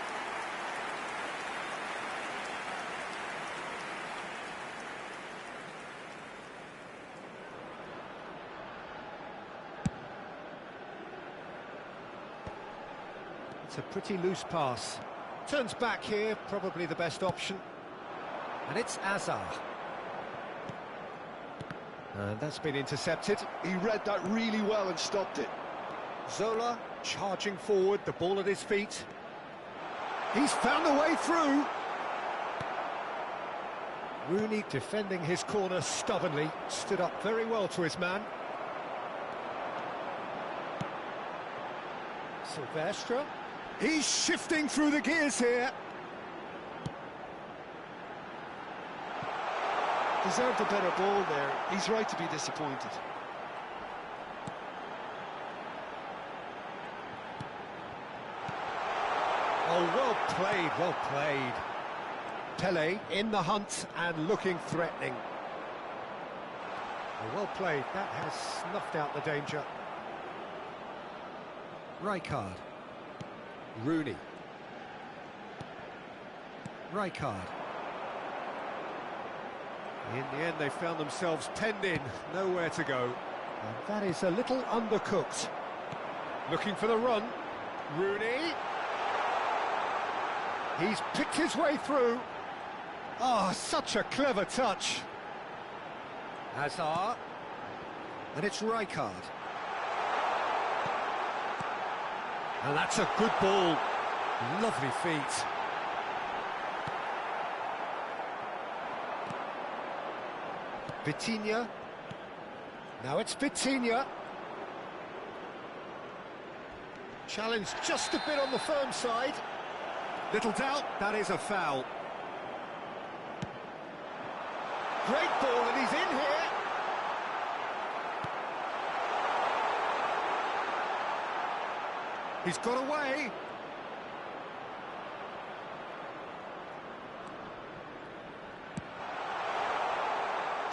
It's a pretty loose pass. Turns back here, probably the best option. And it's Azar. And that's been intercepted. He read that really well and stopped it. Zola charging forward, the ball at his feet. He's found a way through. Rooney defending his corner stubbornly, stood up very well to his man. Silvestre. He's shifting through the gears here. Deserved a better ball there. He's right to be disappointed. Oh, well played, well played. Pele in the hunt and looking threatening. Oh, well played, that has snuffed out the danger. Rijkaard. Rooney. Rijkaard. In the end, they found themselves penned in, nowhere to go. And that is a little undercooked. Looking for the run. Rooney. He's picked his way through. Oh, such a clever touch. Hazard. And it's Rijkaard. And that's a good ball. Lovely feet. Vitinha. Now it's Vitinha. Challenge just a bit on the firm side. Little doubt, that is a foul. Great ball, and he's in here. He's got away.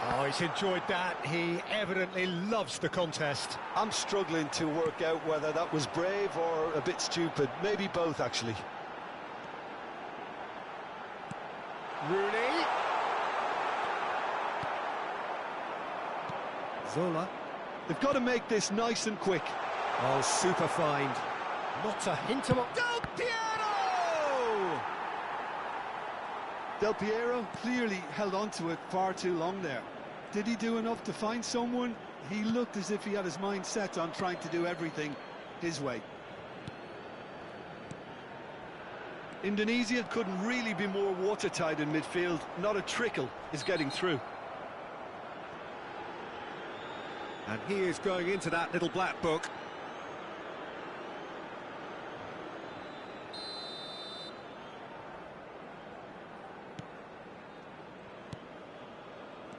Oh, he's enjoyed that. He evidently loves the contest. I'm struggling to work out whether that was brave or a bit stupid. Maybe both, actually. Rooney. Zola. They've got to make this nice and quick. Oh, super find. Not a hint of... Del Piero! Del Piero clearly held on to it far too long there. Did he do enough to find someone? He looked as if he had his mind set on trying to do everything his way. Indonesia couldn't really be more watertight in midfield. Not a trickle is getting through. And he is going into that little black book.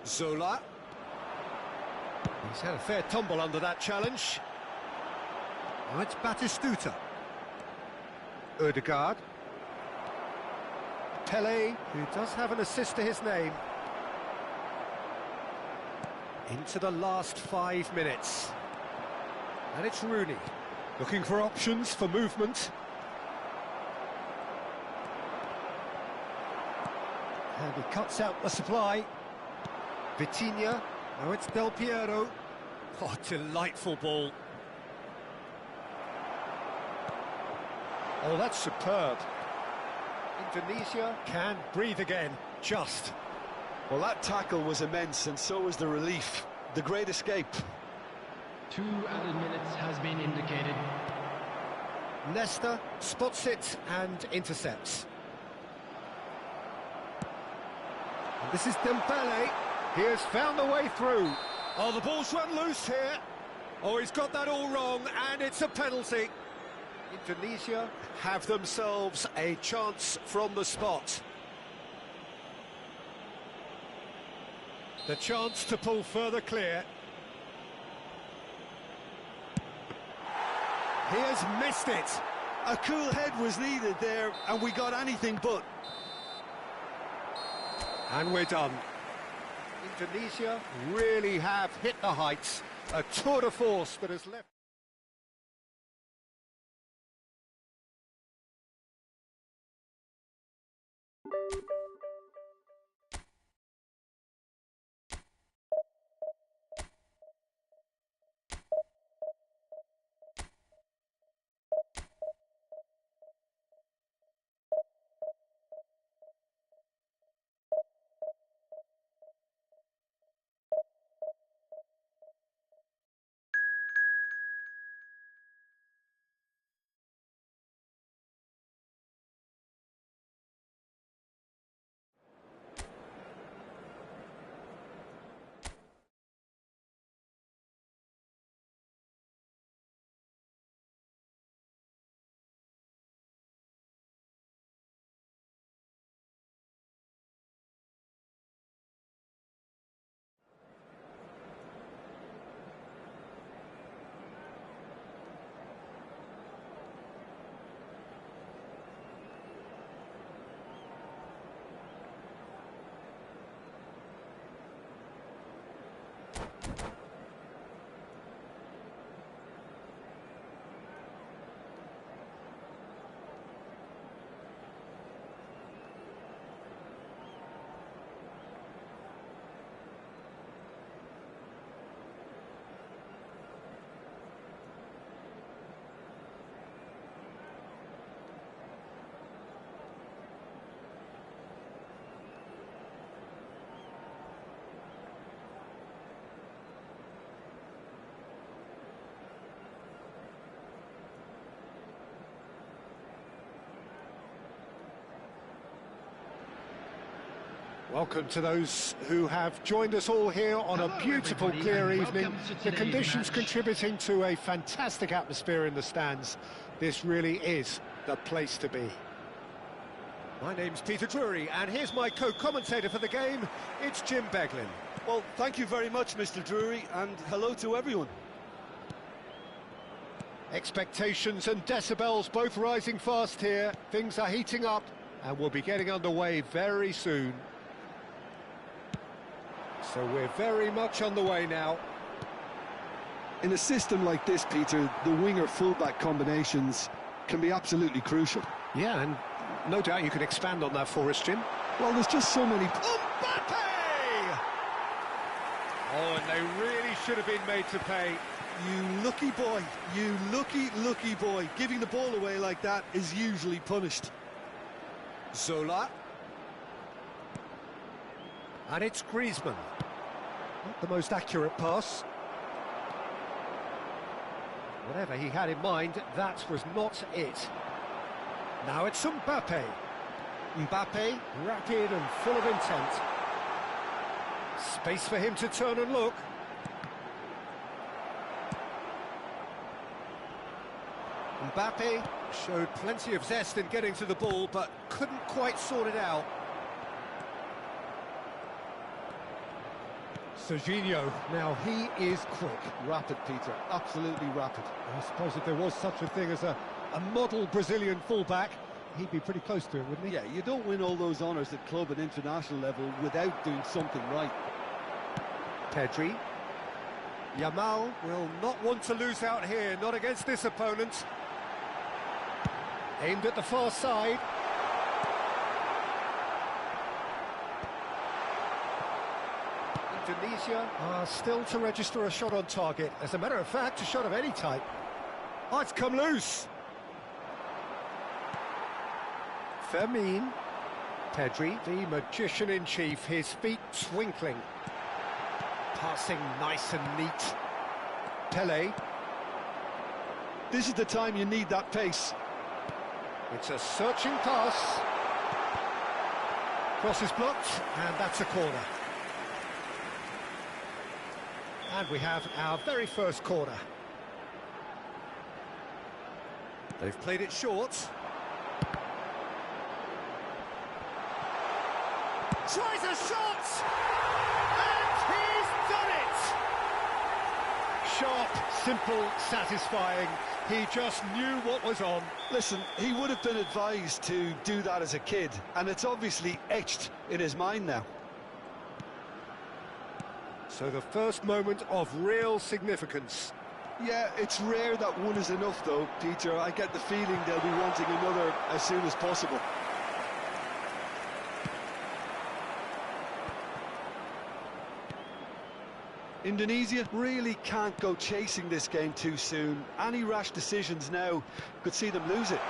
Zola. He's had a fair tumble under that challenge. Now it's Batistuta. Ødegaard. Pele, who does have an assist to his name. Into the last 5 minutes. And it's Rooney, looking for options for movement. And he cuts out the supply. Vitinha, now it's Del Piero. Oh, delightful ball. Oh, that's superb. Indonesia can breathe again, just. Well, that tackle was immense, and so was the relief. The great escape. 2 added minutes has been indicated. Nesta spots it and intercepts. And this is Dembele. He has found the way through. Oh, the ball's run loose here. Oh, he's got that all wrong, and it's a penalty. Indonesia have themselves a chance from the spot. The chance to pull further clear. He has missed it. A cool head was needed there, and we got anything but. And we're done. Indonesia really have hit the heights. A tour de force that has left... Welcome to those who have joined us all here on a beautiful, clear evening. The conditions contributing to a fantastic atmosphere in the stands. This really is the place to be. My name's Peter Drury, and here's my co-commentator for the game. It's Jim Beglin. Well, thank you very much, Mr. Drury, and hello to everyone. Expectations and decibels both rising fast here. Things are heating up, and we'll be getting underway very soon. So we're very much on the way now. In a system like this, Peter, the winger-fullback combinations can be absolutely crucial. Yeah, and no doubt you can expand on that for us, Jim. Well, there's just so many... Mbappe! Oh, and they really should have been made to pay. You lucky boy, you lucky boy. Giving the ball away like that is usually punished. Zola. And it's Griezmann. Not the most accurate pass. Whatever he had in mind, that was not it. Now it's Mbappe. Mbappe, rapid and full of intent. Space for him to turn and look. Mbappe showed plenty of zest in getting to the ball, but couldn't quite sort it out. Serginho, now he is quick. Rapid, Peter, absolutely rapid. I suppose if there was such a thing as a model Brazilian fullback, he'd be pretty close to it, wouldn't he? Yeah, you don't win all those honours at club and international level without doing something right. Pedri. Yamal will not want to lose out here, not against this opponent. Aimed at the far side. Indonesia are still to register a shot on target. As a matter of fact, a shot of any type. Oh, it's come loose. Fermin. Pedri, the magician-in-chief, his feet twinkling. Passing nice and neat. Pele. This is the time you need that pace. It's a searching pass. Cross is blocked, and that's a corner. And we have our very first corner. They've played it short. Tries a shot! And he's done it! Sharp, simple, satisfying. He just knew what was on. Listen, he would have been advised to do that as a kid, and it's obviously etched in his mind now. So the first moment of real significance. Yeah, it's rare that one is enough, though, Peter. I get the feeling they'll be wanting another as soon as possible. Indonesia really can't go chasing this game too soon. Any rash decisions now could see them lose it.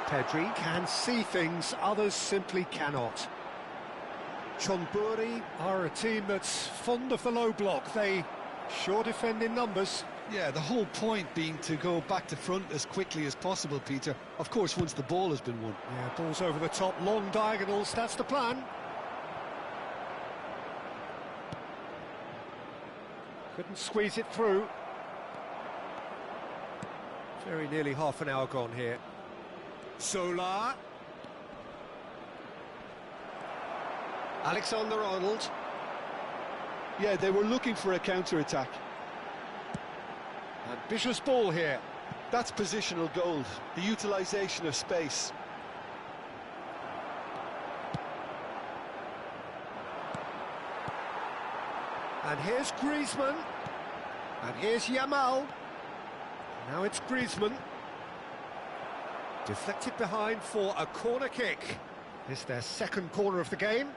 Pedri can see things others simply cannot. Chonburi are a team that's fond of the low block. They sure defend in numbers. Yeah, the whole point being to go back to front as quickly as possible, Peter. Of course, once the ball has been won. Yeah, ball's over the top, long diagonals, that's the plan. Couldn't squeeze it through. Very nearly half an hour gone here. Solar. Alexander-Arnold. Yeah, they were looking for a counter-attack. Ambitious ball here. That's positional gold, the utilisation of space. And here's Griezmann. And here's Yamal. Now it's Griezmann. Deflected behind for a corner kick. This is their second corner of the game.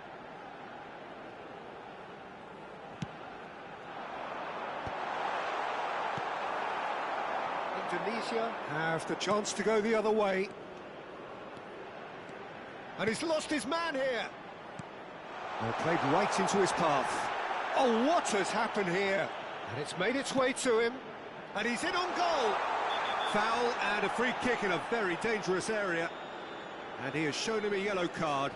Indonesia have the chance to go the other way. And he's lost his man here. Well, played right into his path. Oh, what has happened here? And it's made its way to him. And he's in on goal. Foul and a free kick in a very dangerous area. And he has shown him a yellow card.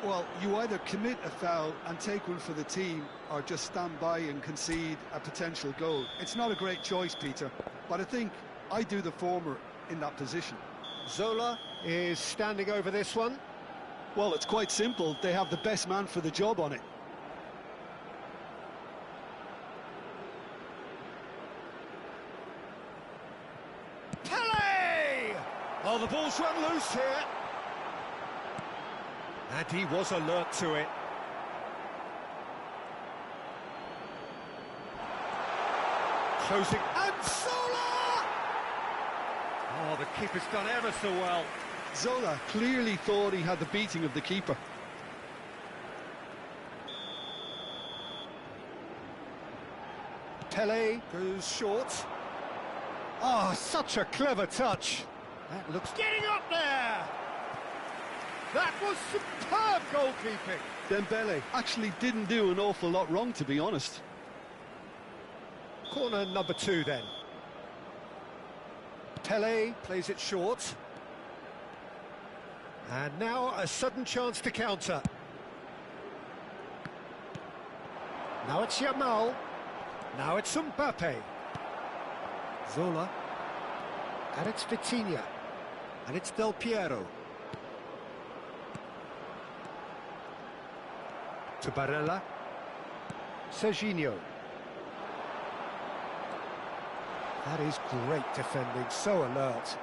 Well, you either commit a foul and take one for the team, or just stand by and concede a potential goal. It's not a great choice, Peter, but I think I do the former in that position. Zola is standing over this one. Well, it's quite simple. They have the best man for the job on it. Pele! Oh, the ball's run loose here. And he was alert to it. Closing, and Zola! Oh, the keeper's done ever so well. Zola clearly thought he had the beating of the keeper. Pele goes short. Oh, such a clever touch. That looks getting up there. That was superb goalkeeping. Dembele actually didn't do an awful lot wrong, to be honest. Corner number 2 then. Pele plays it short. And now a sudden chance to counter. Now it's Yamal. Now it's Mbappe. Zola. And it's Vitinha. And it's Del Piero. To Barella. Serginho. That is great defending, so alert.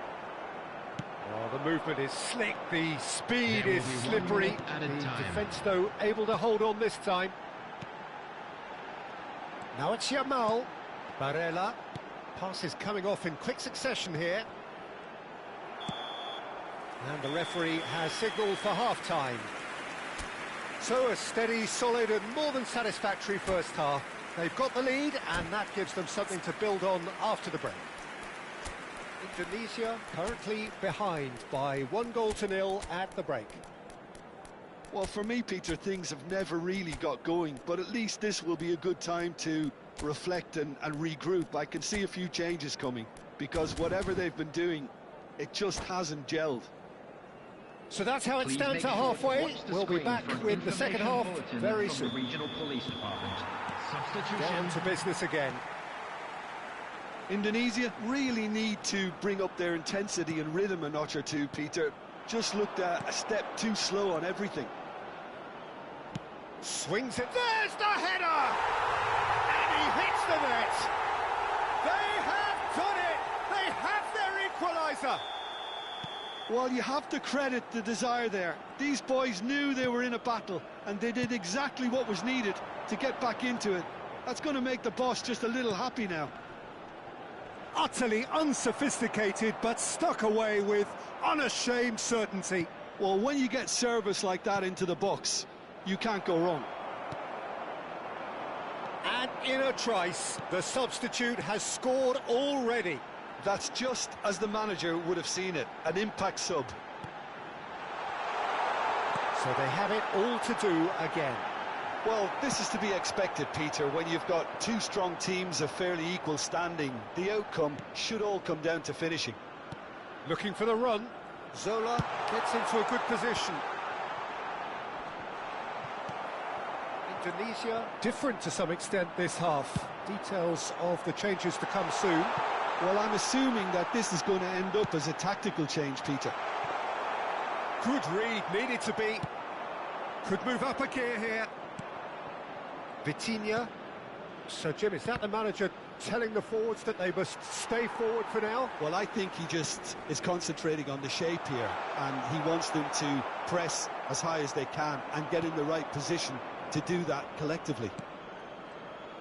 Oh, the movement is slick, the speed is slippery. The defence, though, able to hold on this time. Now it's Yamal. Barella. Pass is coming off in quick succession here. And the referee has signalled for half-time. So a steady, solid and more than satisfactory first half. They've got the lead and that gives them something to build on after the break. Indonesia currently behind by 1-0 at the break. Well, for me, Peter, things have never really got going, but at least this will be a good time to reflect and regroup. I can see a few changes coming, because whatever they've been doing, it just hasn't gelled. So that's how it stands at halfway. We'll be back with the second half very soon. Down to business again. Indonesia really need to bring up their intensity and rhythm a notch or two, Peter. Just looked a step too slow on everything. Swings it. There's the header! And he hits the net. They have done it. They have their equaliser. Well, you have to credit the desire there. These boys knew they were in a battle, and they did exactly what was needed to get back into it. That's going to make the boss just a little happy now. Utterly unsophisticated, but stuck away with unashamed certainty. Well, when you get service like that into the box, you can't go wrong. And in a trice, the substitute has scored already. That's just as the manager would have seen it, an impact sub. So they have it all to do again. Well, this is to be expected, Peter, when you've got two strong teams of fairly equal standing. The outcome should all come down to finishing. Looking for the run. Zola gets into a good position. Indonesia different to some extent this half. Details of the changes to come soon. Well, I'm assuming that this is going to end up as a tactical change, Peter. Good read, needed to be. Could move up a gear here. Vitinha. So, Jim, is that the manager telling the forwards that they must stay forward for now? Well, I think he just is concentrating on the shape here, and he wants them to press as high as they can and get in the right position to do that collectively.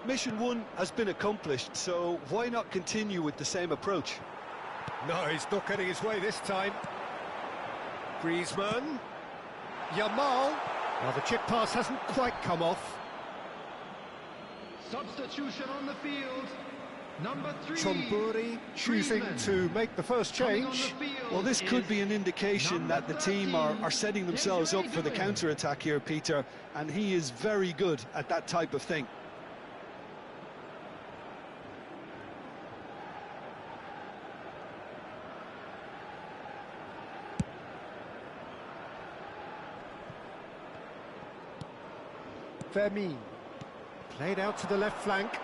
Mission 1 has been accomplished, so why not continue with the same approach? No, he's not getting his way this time. Griezmann. Yamal. Well, the chip pass hasn't quite come off. Substitution on the field. Number 3. Chomburi choosing to make the first change. Well, this could be an indication that the team are setting themselves up for the counter-attack here, Peter, and he is very good at that type of thing. Vermeer. Played out to the left flank.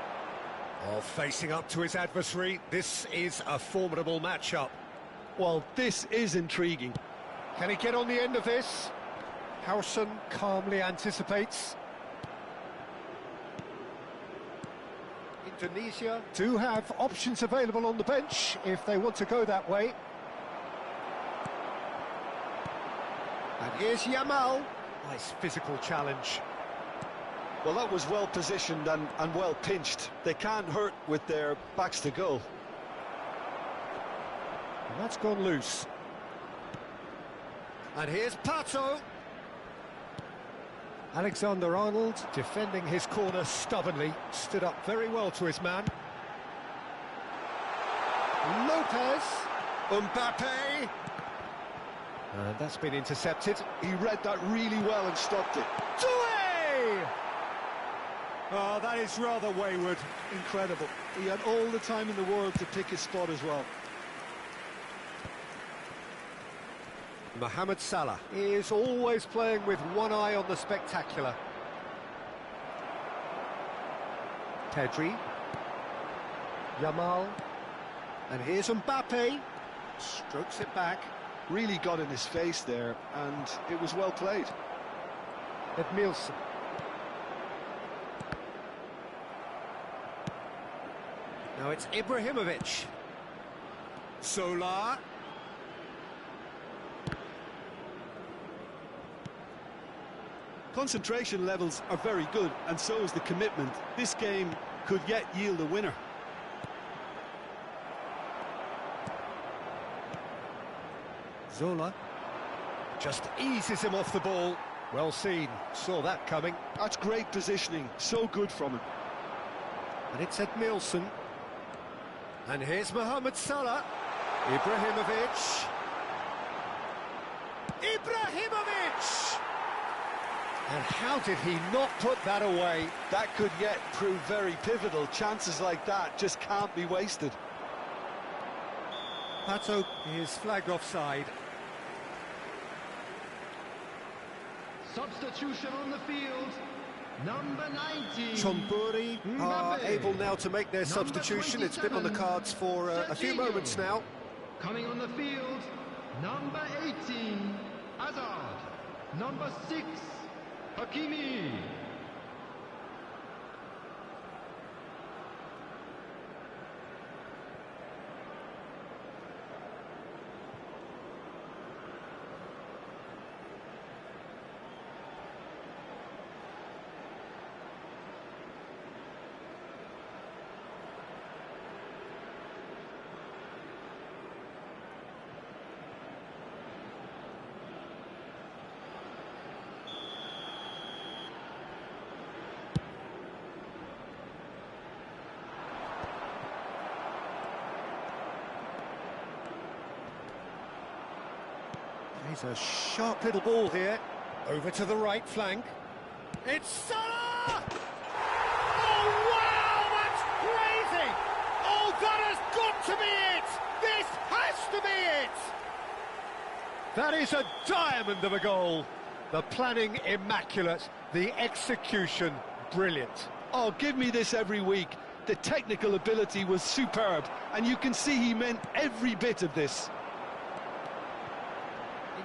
Oh, facing up to his adversary. This is a formidable matchup. Well, this is intriguing. Can he get on the end of this? Howson calmly anticipates. Indonesia do have options available on the bench if they want to go that way. And here's Yamal. Nice physical challenge. Well, that was well positioned and well pinched. They can't hurt with their backs to goal. And that's gone loose. And here's Pato. Alexander-Arnold defending his corner stubbornly, stood up very well to his man. Lopez, Mbappe, and that's been intercepted. He read that really well and stopped it. Doué! Oh, that is rather wayward. Incredible. He had all the time in the world to pick his spot as well. Mohamed Salah is always playing with one eye on the spectacular. Pedri. Yamal. And here's Mbappe. Strokes it back. Really got in his face there, and it was well played. Edmilson. Now it's Ibrahimovic. Solar. Concentration levels are very good, and so is the commitment. This game could yet yield a winner. Zola just eases him off the ball. Well seen, saw that coming. That's great positioning, so good from him. And it's Edmilson. And here's Mohamed Salah. Ibrahimovic. Ibrahimovic! And how did he not put that away? That could yet prove very pivotal. Chances like that just can't be wasted. Pato is flagged offside. Substitution on the field. Number 19. Chonburi are able now to make their substitution. It's been on the cards for a few moments now. Coming on the field, number 18, Hazard. Number 6, Hakimi. He's a sharp little ball here. Over to the right flank. It's Salah! Oh, wow, that's crazy! Oh, that has got to be it! This has to be it! That is a diamond of a goal. The planning immaculate, the execution brilliant. Oh, give me this every week. The technical ability was superb, and you can see he meant every bit of this.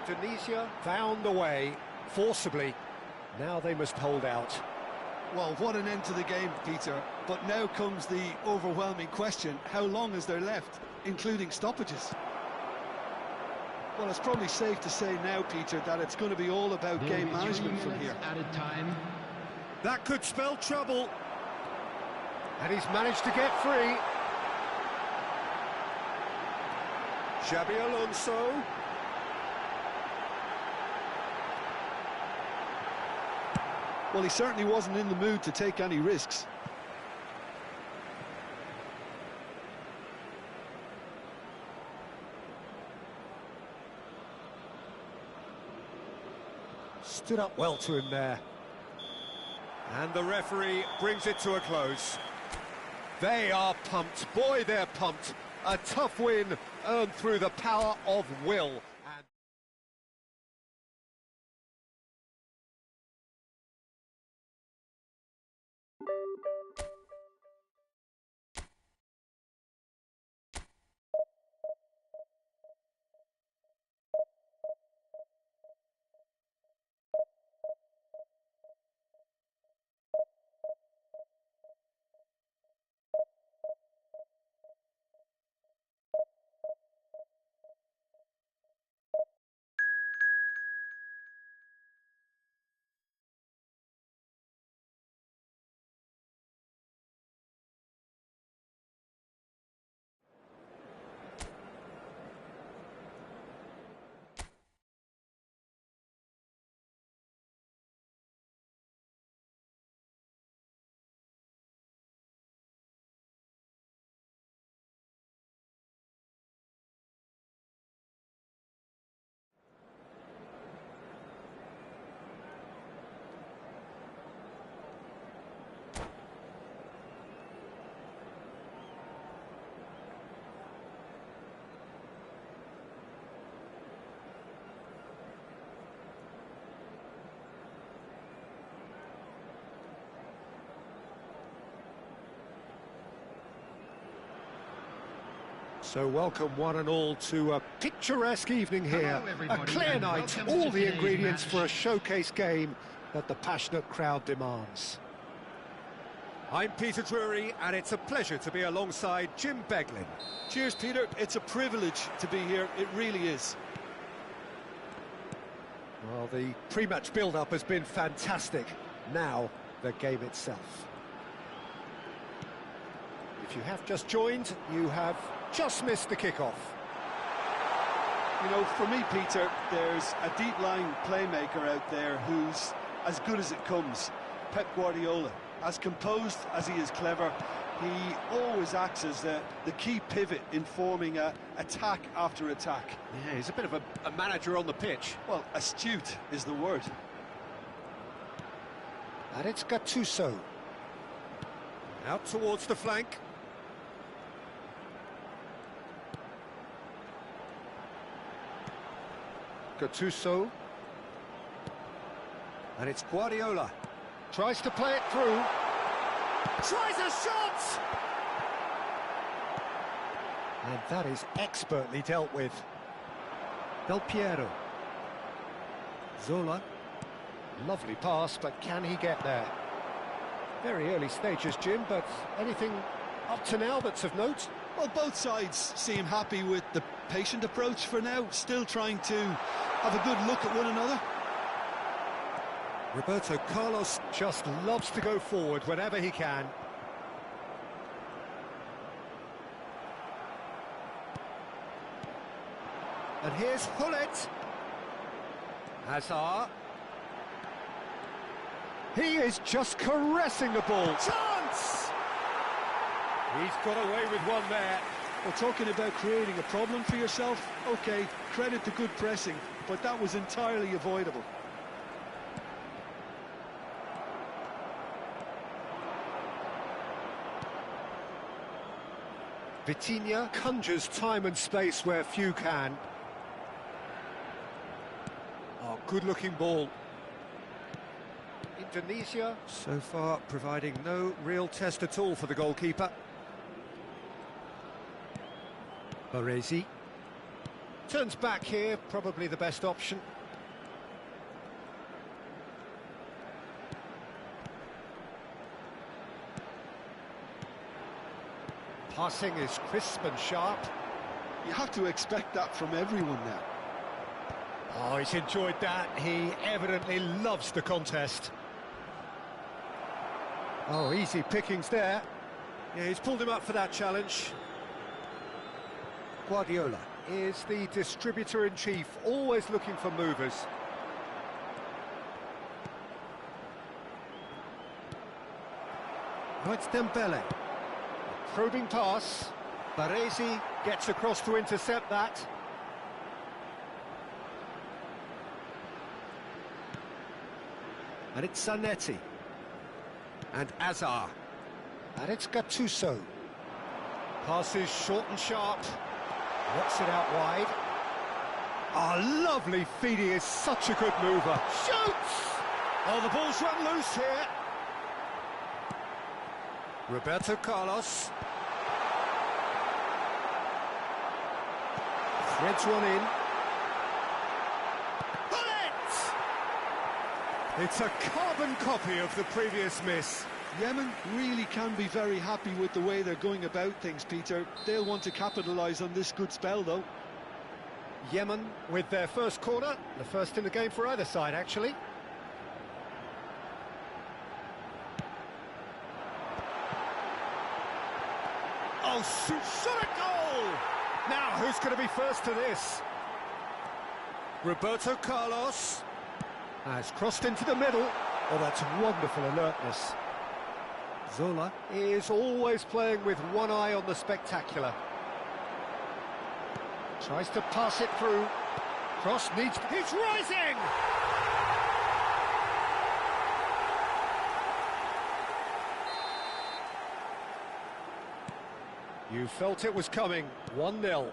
Indonesia found the way, forcibly. Now they must hold out. Well, what an end to the game, Peter. But now comes the overwhelming question: how long is there left, including stoppages? Well, it's probably safe to say now, Peter, that it's going to be all about game management from here. Added time. That could spell trouble. And he's managed to get free. Xabi Alonso. Well, he certainly wasn't in the mood to take any risks. Stood up well to him there. And the referee brings it to a close. They are pumped. Boy, they're pumped. A tough win earned through the power of will. So welcome one and all to a picturesque evening here. A clear night, all the ingredients for a showcase game that the passionate crowd demands. I'm Peter Drury, and it's a pleasure to be alongside Jim Beglin. Cheers, Peter. It's a privilege to be here. It really is. Well, the pre-match build-up has been fantastic. Now, the game itself. If you have just joined, you have just missed the kickoff. You know, for me, Peter, there's a deep-lying playmaker out there who's as good as it comes. Pep Guardiola. As composed as he is clever, he always acts as the key pivot in forming attack after attack. Yeah, he's a bit of a manager on the pitch. Well, astute is the word. And it's Gattuso. Out towards the flank. Gattuso. And it's Guardiola. Tries to play it through. Tries a shot! And that is expertly dealt with. Del Piero. Zola. Lovely pass, but can he get there? Very early stages, Jim, but anything up to now that's of note? Well, both sides seem happy with the patient approach for now, still trying to have a good look at one another. Roberto Carlos just loves to go forward whenever he can. And here's Hullet. Hazard. He is just caressing the ball. Chance! He's got away with one there. Well, talking about creating a problem for yourself, OK, credit to good pressing, but that was entirely avoidable. Vitinha conjures time and space where few can. Oh, good-looking ball. Indonesia, so far, providing no real test at all for the goalkeeper. Baresi. Turns back here, probably the best option. Passing is crisp and sharp. You have to expect that from everyone now. Oh, he's enjoyed that. He evidently loves the contest. Oh, easy pickings there. Yeah, he's pulled him up for that challenge. Guardiola is the distributor-in-chief, always looking for movers. Oh, it's Dembele. Probing pass. Baresi gets across to intercept that. And it's Zanetti. And Azar. And it's Gattuso. Passes short and sharp. Knocks it out wide. Oh, lovely feed. He is such a good mover. Shoots! Oh, the ball's run loose here. Roberto Carlos. Threads one in. Bullet! It's a carbon copy of the previous miss. Yemen really can be very happy with the way they're going about things, Peter. They'll want to capitalise on this good spell, though. Yemen with their first corner, the first in the game for either side, actually. Oh, shot a goal! Now, who's going to be first to this? Roberto Carlos has crossed into the middle. Oh, that's wonderful alertness. Zola is always playing with one eye on the spectacular. Tries to pass it through. Cross needs... He's rising! You felt it was coming. 1-0.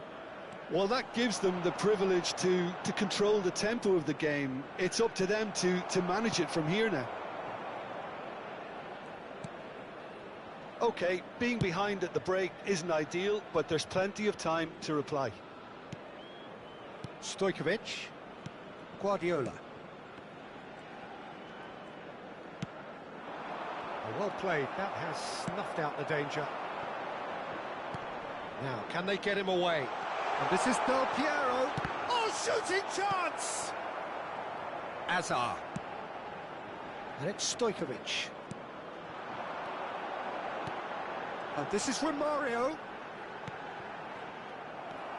Well, that gives them the privilege to control the tempo of the game. It's up to them to manage it from here now. OK, being behind at the break isn't ideal, but there's plenty of time to reply. Stojkovic. Guardiola. Oh, well played. That has snuffed out the danger. Now, can they get him away? And this is Del Piero. Oh, shooting chance! Azar. And it's Stojkovic. And this is Romario.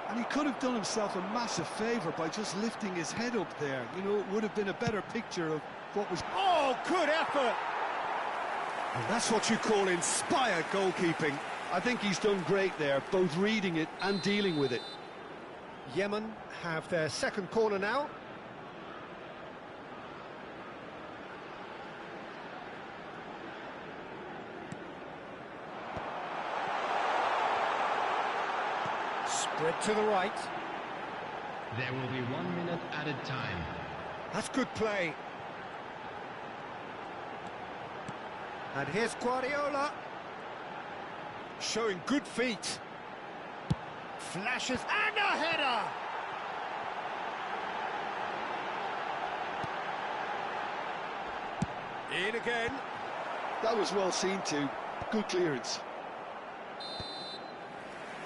And he could have done himself a massive favour by just lifting his head up there. You know, it would have been a better picture of what was... Oh, good effort! And that's what you call inspired goalkeeping. I think he's done great there, both reading it and dealing with it. Yemen have their second corner now. Spread to the right. There will be 1 minute added time. That's good play. And here's Guardiola. Showing good feet. Flashes and a header! In again. That was well seen too. Good clearance.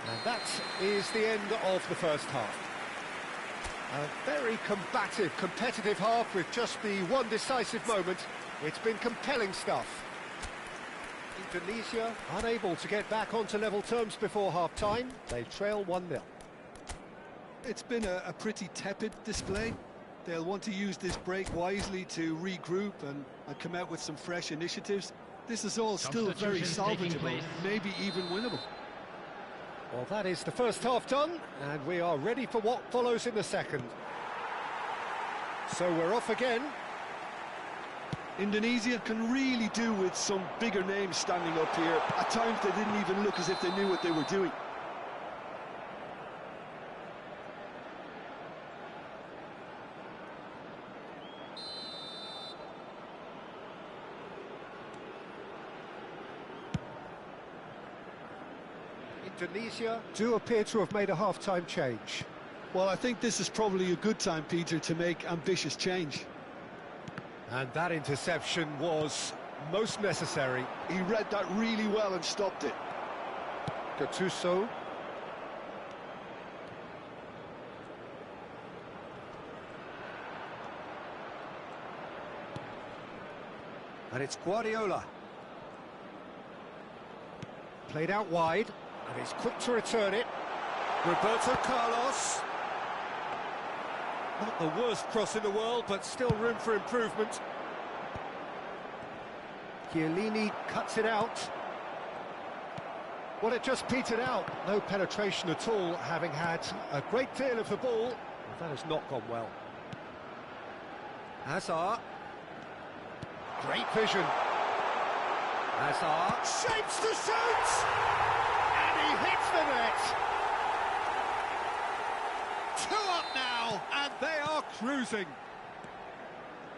And that is the end of the first half. A very combative, competitive half with just the one decisive moment. It's been compelling stuff. Indonesia unable to get back onto level terms before half-time. They trail 1-0. It's been a pretty tepid display. They'll want to use this break wisely to regroup and come out with some fresh initiatives. This is all still very salvageable, maybe even winnable. Well, that is the first half done, and we are ready for what follows in the second. So we're off again. Indonesia can really do with some bigger names standing up here. At times they didn't even look as if they knew what they were doing. Indonesia do appear to have made a half-time change. Well, I think this is probably a good time, Peter, to make ambitious change. And that interception was most necessary. He read that really well and stopped it. Gattuso. And it's Guardiola. Played out wide, and he's quick to return it. Roberto Carlos. Not the worst cross in the world, but still room for improvement. Chiellini cuts it out. Well, it just petered out. No penetration at all, having had a great deal of the ball. That has not gone well. Hazard. Great vision. Hazard shapes to shoot! And he hits the net! 2 up now, and they are cruising.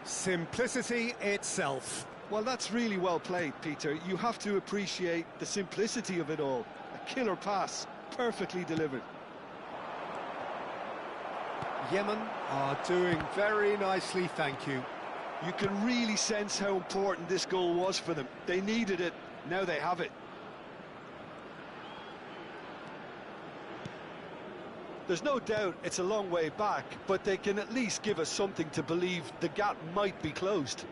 Simplicity itself. Well, that's really well played, Peter. You have to appreciate the simplicity of it all. A killer pass, perfectly delivered. Yemen are doing very nicely, thank you. You can really sense how important this goal was for them. They needed it, now they have it. There's no doubt it's a long way back, but they can at least give us something to believe the gap might be closed.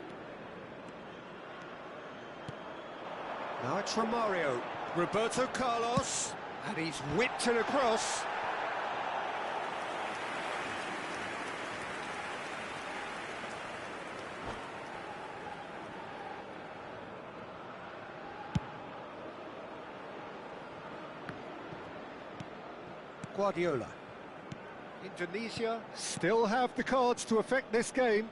Now it's Romario. Roberto Carlos. And he's whipped it across. Guardiola. Indonesia still have the cards to affect this game.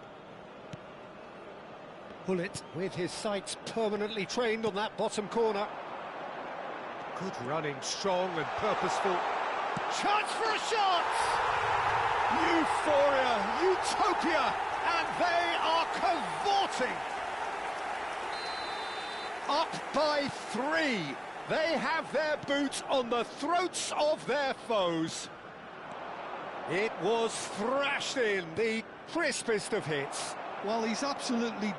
Bullet with his sights permanently trained on that bottom corner. Good running, strong and purposeful. Chance for a shot! Euphoria, utopia, and they are cavorting. Up by 3. They have their boot on the throats of their foes. It was thrashed in, the crispest of hits. Well, he's absolutely